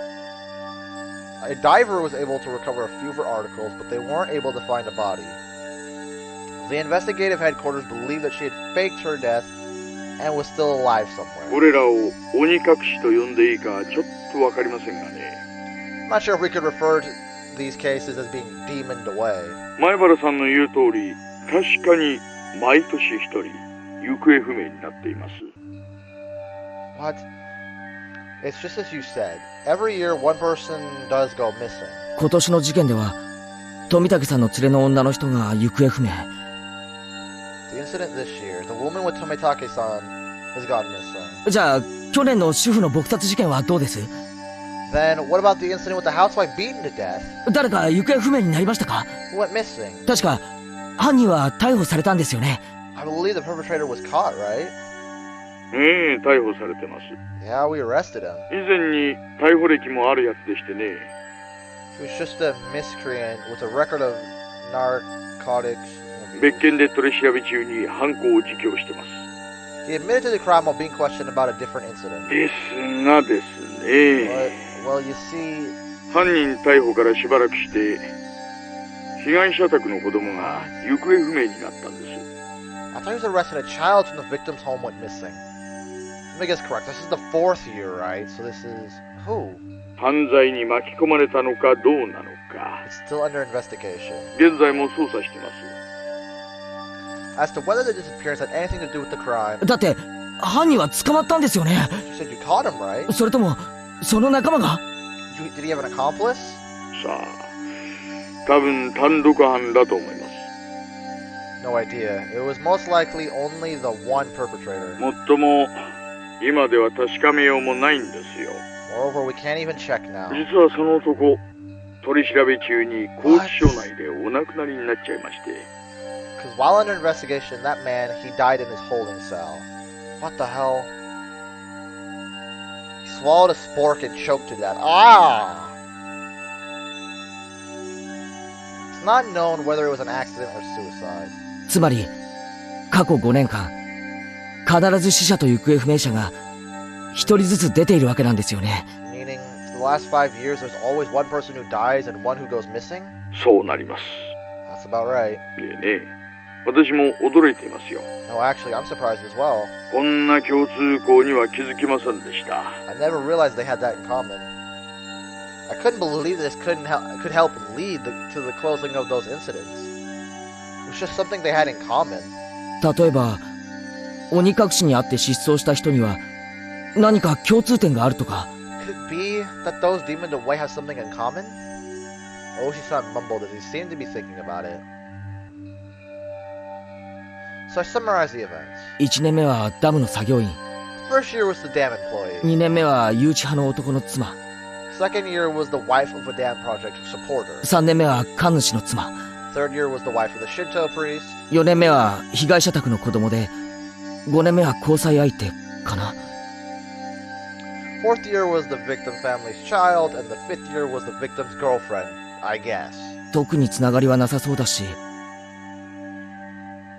A diver was able to recover a few of her articles, but they weren't able to find a body. The investigative headquarters believed that she had faked her death and was still alive somewhere. これらを鬼隠しと呼んでいいかちょっとわかりませんがね。I'm not sure if we could refer to these cases as being demoned away. 前原さんの言う通り、確かに毎年一人行方不明になっています。What? It's just as you said. Every year one person does go missing. 今年の事件では富武さんの連れの女の人が行方不明。 The incident this year, the woman with Tomitake-san has gone missing. じゃあ去年の主婦の撲殺事件はどうです？ Then what about the incident with the housewife beaten to death? 誰か行方不明になりましたか？ Who went missing? 確か犯人は逮捕されたんですよね。 I believe the perpetrator was caught, right? ええ、逮捕されてます。 Yeah, we arrested him. 以前に逮捕歴もあるやつでしてね。 He was just a miscreant with a record of narcotics. 別件で取り調べ中に犯行を自供してます。 He admitted to the crime while being questioned about a different incident. ですがですね。 Well, you see, 犯人逮捕からしばらくして被害者宅の子供が行方不明になったんです。 I thought he was arrested. A child from the victim's home went missing. Let me guess correct. This is the 4th year, right? So this is who? 犯罪に巻き込まれたのかどうなのか。 It's still under investigation. 現在も捜査してます。 As to whether the disappearance had anything to do with the crime, だって犯人は捕まったんですよね。 you said you caught him, right? それともその仲間が？ Did he have an accomplice? さあ、多分単独犯だと思います。 No idea. It was most likely only the one perpetrator. もっとも今では確かめようもないんですよ。 Moreover, we can't even check now. 実はその男、取り調べ中に拘置所内でお亡くなりになっちゃいまして。 Because while under investigation, that man, he died in his holding cell. What the hell? He swallowed a spork and choked to death. Ah! It's not known whether it was an accident or suicide. つまり過去5年間必ず死者と行方不明者が一人ずつ出ているわけなんですよね。 Meaning, for the last 5 years, there's always one person who dies and one who goes missing? そうなります。 That's about right. ねえ、私も驚いていますよ。 No, actually, I'm surprised as well. こんな共通項には気づきませんでした。 I never realized they had that in common. I couldn't believe this could help lead to the closing of those incidents. It was just something they had in common. 例えば鬼隠しにあって失踪した人には何か共通点があるとか。 Could it be that those demoned away have something in common? Ooishi-san mumbled as he seemed to be thinking about it. So I summarized the events. 1年目はダムの作業員、 First year was the dam employee. 2年目は誘致派の男の妻、 Second year was the wife of a dam project supporter. 3年目は神主の妻、 Third year was the wife of the Shinto priest. 4年目は被害者宅の子供で、5年目は交際相手かな。 Fourth year was the victim family's child, and the 5th year was the victim's girlfriend, I guess. 特につながりはなさそうだし。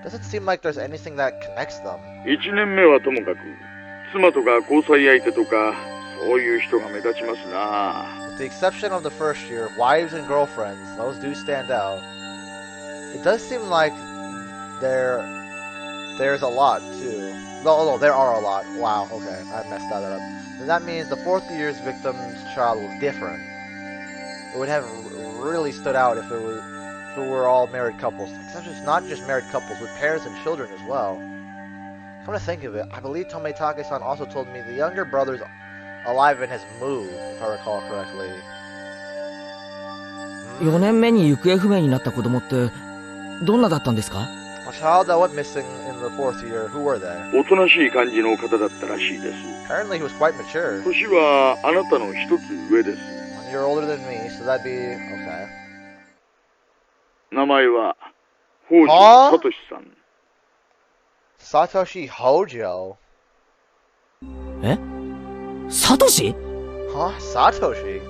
Doesn't seem like there's anything that connects them. 1年目はともかく、妻とか交際相手とか、そういう人が目立ちますな。 With the exception of the first year, wives and girlfriends, those do stand out. It does seem like there's a lot, too. No, there are a lot. Wow, okay, I messed that up. Then that means the fourth year's victim's child was different. It would have really stood out if it were all married couples. Except it's not just married couples, with parents and children as well. Come to think of it, I believe Tometake-san also told me the younger brother's alive and has moved, if I recall correctly. 4年目に行方不明になった子供って、どんなだったんですか？ A child that went missing in the fourth year, who were they? おとなしい感じの方だったらしいです。Apparently he was quite mature. 年はあなたの一つ上です。1 year older than me, so that'd be... okay. 名前は北はあ条聡さん。Satoshi Hojo? え？サトシ？ Huh? Satoshi?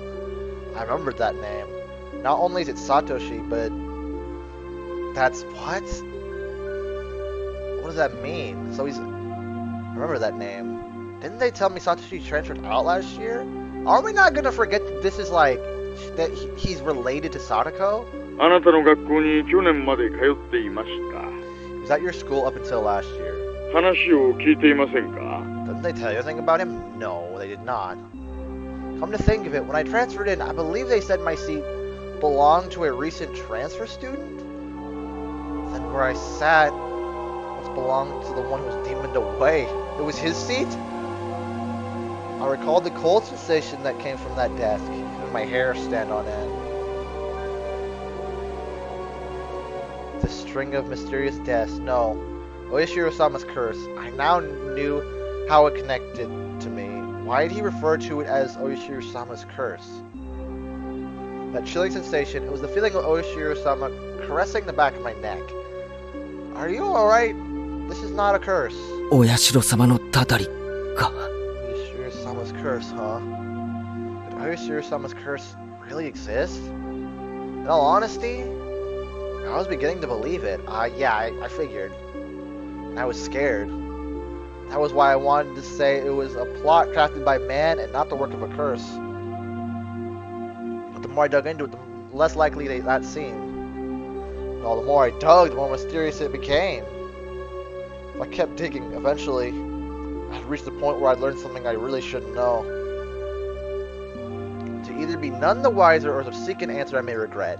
I remembered that name. Not only is it Satoshi, but... that's... what? What does that mean? So he's... I remember that name. Didn't they tell me Satoshi transferred out last year? Are we not gonna forget that this is like... that he's related to Sadako? あなたの学校に去年まで通っていました。 He was at your school up until last year. 話を聞いていませんか？ Didn't they tell you anything about him? No, they did not. Come to think of it, when I transferred in, I believe they said my seat belonged to a recent transfer student? Then where I sat must belong to the one who was demoned away. It was his seat? I recalled the cold sensation that came from that desk, even my hair stand on end. The string of mysterious deaths, no. Oishiro-sama's curse. I now knew how it connected to me. Why did he refer to it as Oishiro-sama's curse? That chilling sensation, it was the feeling of Oishiro-sama caressing the back of my neck. Are you alright? This is not a curse. お社様のたたりか。Oishiro-sama's curse, huh? Did Oishiro-sama's curse really exist? In all honesty, I was beginning to believe it. Yeah, I figured. I was scared. That was why I wanted to say it was a plot crafted by man and not the work of a curse. But the more I dug into it, the less likely that seemed. No, the more I dug, the more mysterious it became. If I kept digging, eventually, I'd reach the point where I'd learn something I really shouldn't know. To either be none the wiser or to seek an answer I may regret.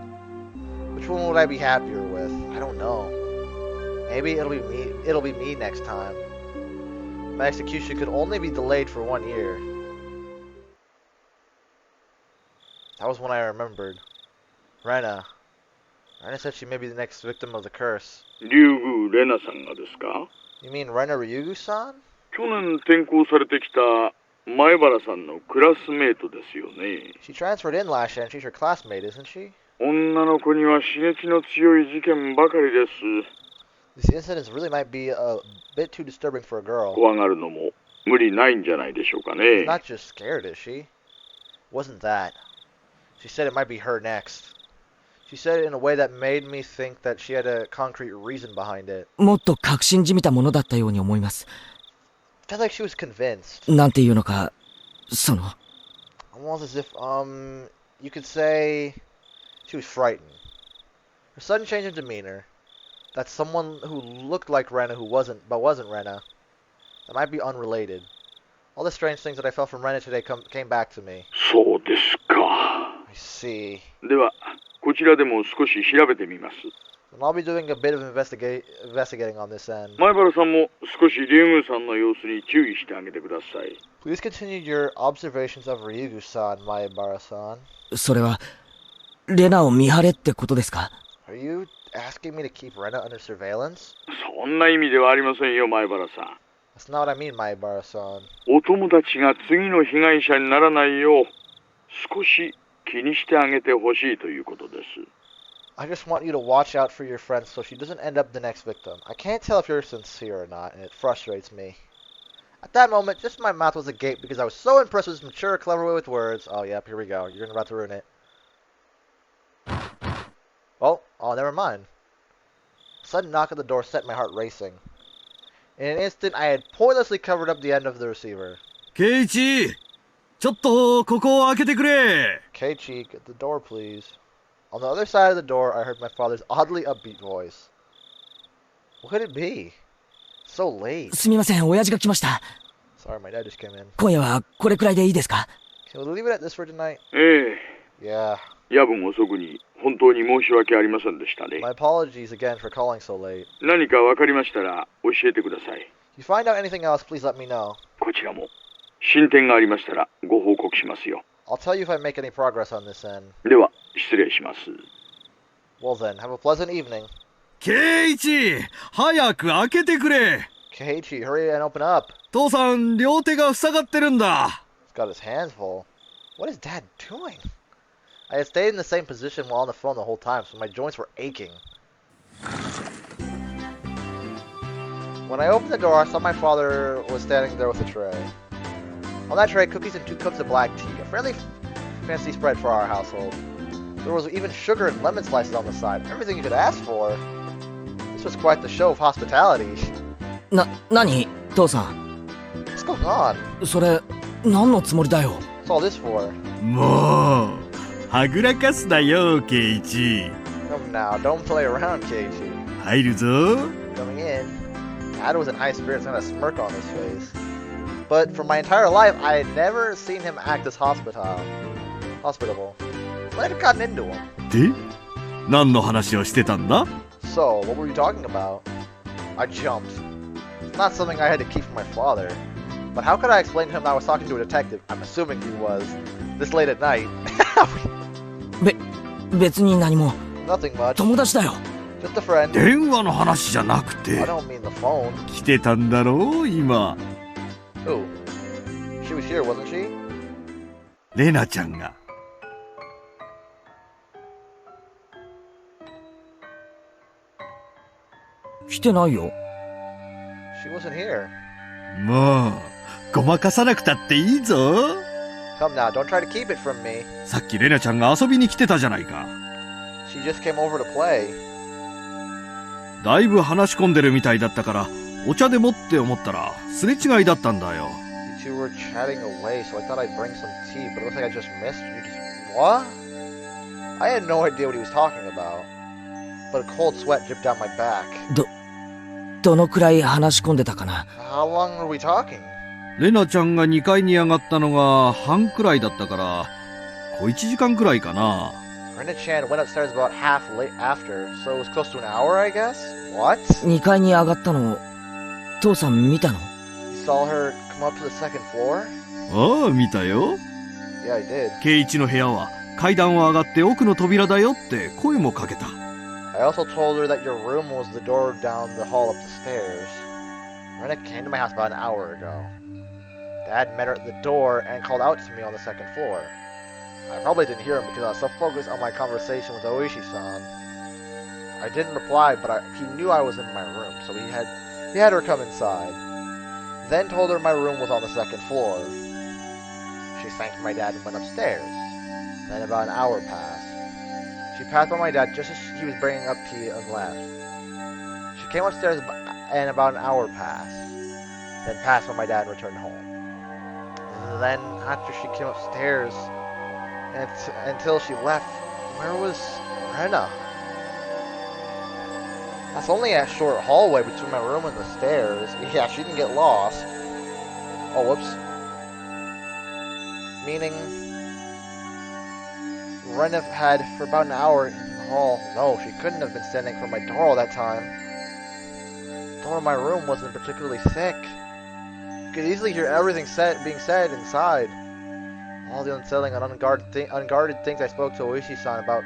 Which one would I be happier with? I don't know. Maybe it'll be me next time. My execution could only be delayed for 1 year. That was when I remembered. Rena. Rena said she may be the next victim of the curse. 竜宮レナさんがですか？ You mean Rena Ryugu-san? 去年転校されてきた前原さんのクラスメートですよね。 She transferred in last year and she's your classmate, isn't she? 女の子には刺激の強い事件ばかりです。 These incidents really might be a bit too disturbing for a girl. 怖がるのも無理ないんじゃないでしょうかね。 She's not just scared, is she? Wasn't that. She said it might be her next. She said it in a way that made me think that she had a concrete reason behind it. もっと確信じみたものだったように思います。I felt like she was convinced. なんていうのか、その。 Almost as if, you could say she was frightened. Her sudden change in demeanor. That someone who looked like Rena who wasn't Rena. That might be unrelated. All the strange things that I felt from Rena today came back to me. そうですか。 I see. では、こちらでも少し調べてみます。 And I'll be doing a bit of investigating on this end. 前原さんも少し竜宮さんの様子に注意してあげてください。 Please continue your observations of Ryugu-san, Maebara-san. それは、レナを見張れってことですか？ Are you asking me to keep Rena under surveillance? そんな意味ではありませんよ、前原さん。 That's not what I mean, Maebara-san. お友達が次の被害者にならないよう少し気にしてあげてほしいということです。 I just want you to watch out for your friend so she doesn't end up the next victim. I can't tell if you're sincere or not, and it frustrates me. At that moment, just my mouth was agape because I was so impressed with his mature, clever way with words. Oh, yep, here we go. You're about to ruin it. Oh, never mind. A sudden knock at the door set my heart racing. In an instant, I had pointlessly covered up the end of the receiver. ケイチ、ちょっとここを開けてくれ。 Keiichi, get the door, please. On the other side of the door, I heard my father's oddly upbeat voice. What could it be? So late. すみません、親父が来ました。 Sorry, my dad just came in. 今夜はこれくらいでいいですか？ Can we leave it at this for tonight? ええ。 Yeah. 夜分遅くに本当に申し訳ありませんでしたね。 My apologies again for calling so late. 何か分かりましたら教えてください。 If you find out anything else, please let me know. こちらも進展がありましたらご報告しますよ。 I'll tell you if I make any progress on this end. では失礼します。 Well then, have a pleasant evening. ケイイチ、早く開けてくれ。 Keiichi, hurry and open up. 父さん、両手が塞がってるんだ。 He's got his hands full. What is Dad doing? I had stayed in the same position while on the phone the whole time, so my joints were aching. When I opened the door, I saw my father was standing there with a tray. On that tray, cookies and 2 cups of black tea, a fairly fancy spread for our household. There was even sugar and lemon slices on the side, everything you could ask for. This was quite the show of hospitality. 何父さん。 What's going on? それ、何のつもりだよ。 What's all this for? もう、はぐらかすなよ、ケイイチ。 Come now, don't play around, Keiichi. 入るぞ。 Coming in, Dad was in high spirits and had a smirk on his face. But for my entire life, I had never seen him act this hospitable. What had gotten into him? で、何の話をしてたんだ？ So, what were you talking about? I jumped. It's not something I had to keep from my father. But how could I explain to him that I was talking to a detective? I'm assuming he was. This late at night. 別に何も。 Nothing much. 友達だよ。 Just a friend. 電話の話じゃなく I て、 don't mean the phone. 来てたんだろう、今。 Who? She was here, wasn't she? レナちゃんが。来てないよ。 She wasn't here. もう、ごまかさなくたっていいぞ。 Come now, don't try to keep it from me. さっきレナちゃんが遊びに来てたじゃないか。 She just came over to play. だいぶ話し込んでるみたいだったから、お茶でもって思ったら、すれ違いだったんだよ。You two were chatting away, so I thought I'd bring some tea, but it looks like I just missed you. What? I had no idea what he was talking about. But a cold sweat dripped down my back. どのくらい話し込んでたかな。 How long were we talking? レナちゃんが2階に上がったのが半くらいだったから、小1時間くらいかな。Rena-chan went upstairs about half late after, so it was close to an hour, I guess? What? 2階に上がったの、父さん見たの？ You saw her come up to the second floor? ああ、見たよ。 Yeah, I did. ケイイチの部屋は階段を上がって奥の扉だよって声もかけた。I also told her that your room was the door down the hall up the stairs. Rena came to my house about an hour ago. Dad met her at the door and called out to me on the second floor. I probably didn't hear him because I was so focused on my conversation with Ooishi-san. I didn't reply, but he knew I was in my room, so he had her come inside. Then told her my room was on the second floor. She thanked my dad and went upstairs. Then about an hour passed. She passed by my dad just as he was bringing up tea and left. She came upstairs and about an hour passed. Then passed by my dad and returned home. And then after she came upstairs until she left, where was Rena? That's only a short hallway between my room and the stairs. Yeah, she didn't get lost. Oh, whoops. Meaning Rena had for about an hour in the hall. No, she couldn't have been standing for my door all that time. The door of my room wasn't particularly thick. You could easily hear everything being said inside. All the unsettling and unguarded things I spoke to Ooishi-san about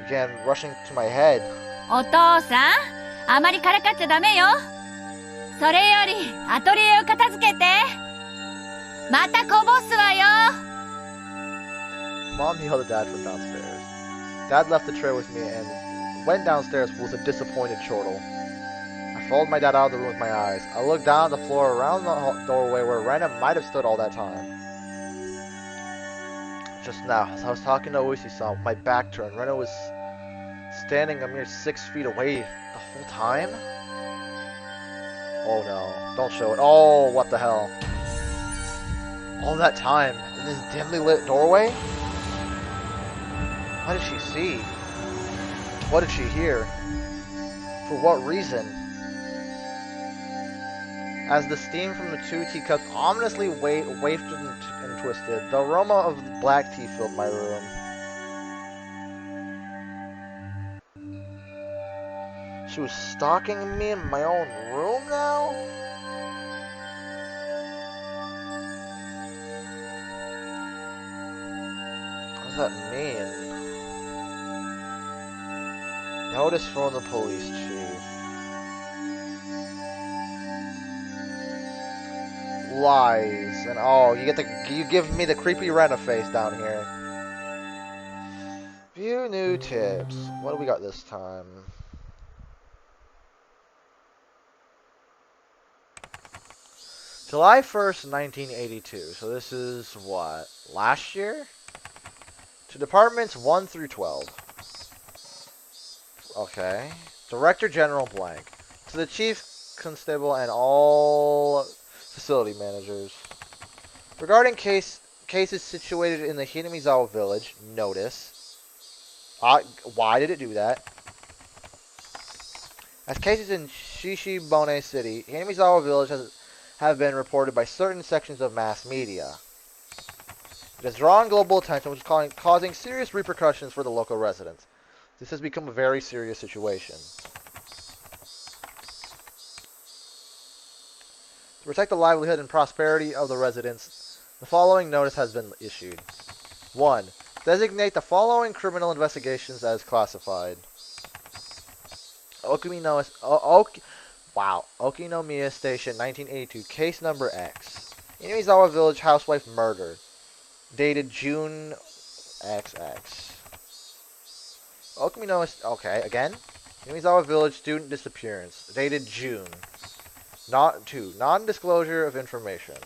began rushing to my head. お父さん、あまりからかっちゃダメよ。それより、アトリエを片付けて。またこぼすわよ。Mom yelled at Dad from downstairs. Dad left the tray with me and went downstairs with a disappointed chortle. I followed my dad out of the room with my eyes. I looked down at the floor around the doorway where Rena might have stood all that time. Just now, as I was talking to Ooishi-san with my back turned, Rena was standing a mere 6 feet away the whole time? Oh no, don't show it. Oh, what the hell. All that time, in this dimly lit doorway? What did she see? What did she hear? For what reason? As the steam from the two teacups ominously wafted and twisted, the aroma of black tea filled my room. She was stalking me in my own room now? What does that mean? Notice from the police chief. Lies. And oh, you give me the creepy Rena face down here. View new tips. What do we got this time? July 1st, 1982. So this is what? Last year? To departments 1 through 12. Okay. Director General blank. To the Chief Constable and all facility managers. Regarding cases situated in the Hinamizawa village, notice. Why did it do that? As cases in Shishibone City, Hinamizawa village have been reported by certain sections of mass media. It has drawn global attention, which is causing serious repercussions for the local residents. This has become a very serious situation. To protect the livelihood and prosperity of the residents, the following notice has been issued. 1. Designate the following criminal investigations as classified. Okinomiya Station, 1982, case number X. Inamizawa Village housewife murder. Dated June XX. Okay, again. Inamizawa Village student disappearance. Dated June. Not 2. Non-disclosure of information.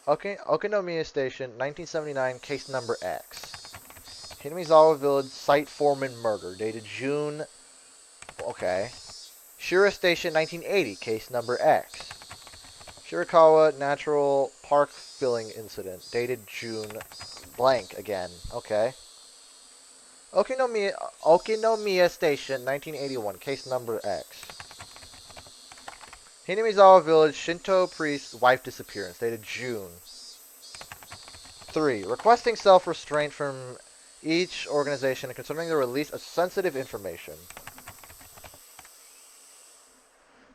Okinomiya Station, 1979, case number X. Hinamizawa Village site foreman murder. Dated June. Okay. Shira Station, 1980, case number X. Shirakawa Natural Park filling incident. Dated June blank again. Okay. Okinomiya Station, 1981, case number X. Hinamizawa Village Shinto priest wife disappearance. Dated June. 3. Requesting self-restraint from each organization concerning the release of sensitive information.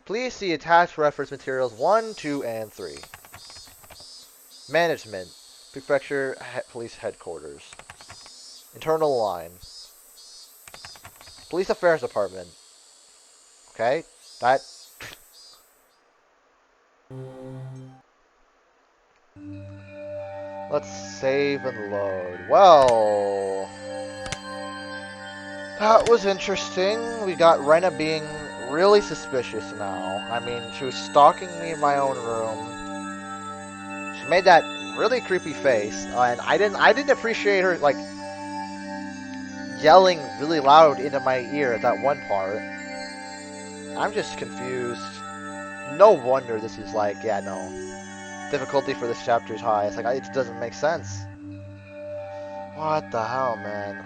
Please see attached reference materials 1, 2, and 3. Management. Prefecture Police Headquarters. Internal line. Police Affairs Department. Okay, that... Let's save and load. Well... That was interesting. We got Rena being really suspicious now. I mean, she was stalking me in my own room. She made that really creepy face, and I didn't appreciate her like yelling really loud into my ear at that one part. I'm just confused. No wonder this is like, yeah, no. Difficulty for this chapter is high. It's like, it doesn't make sense. What the hell, man?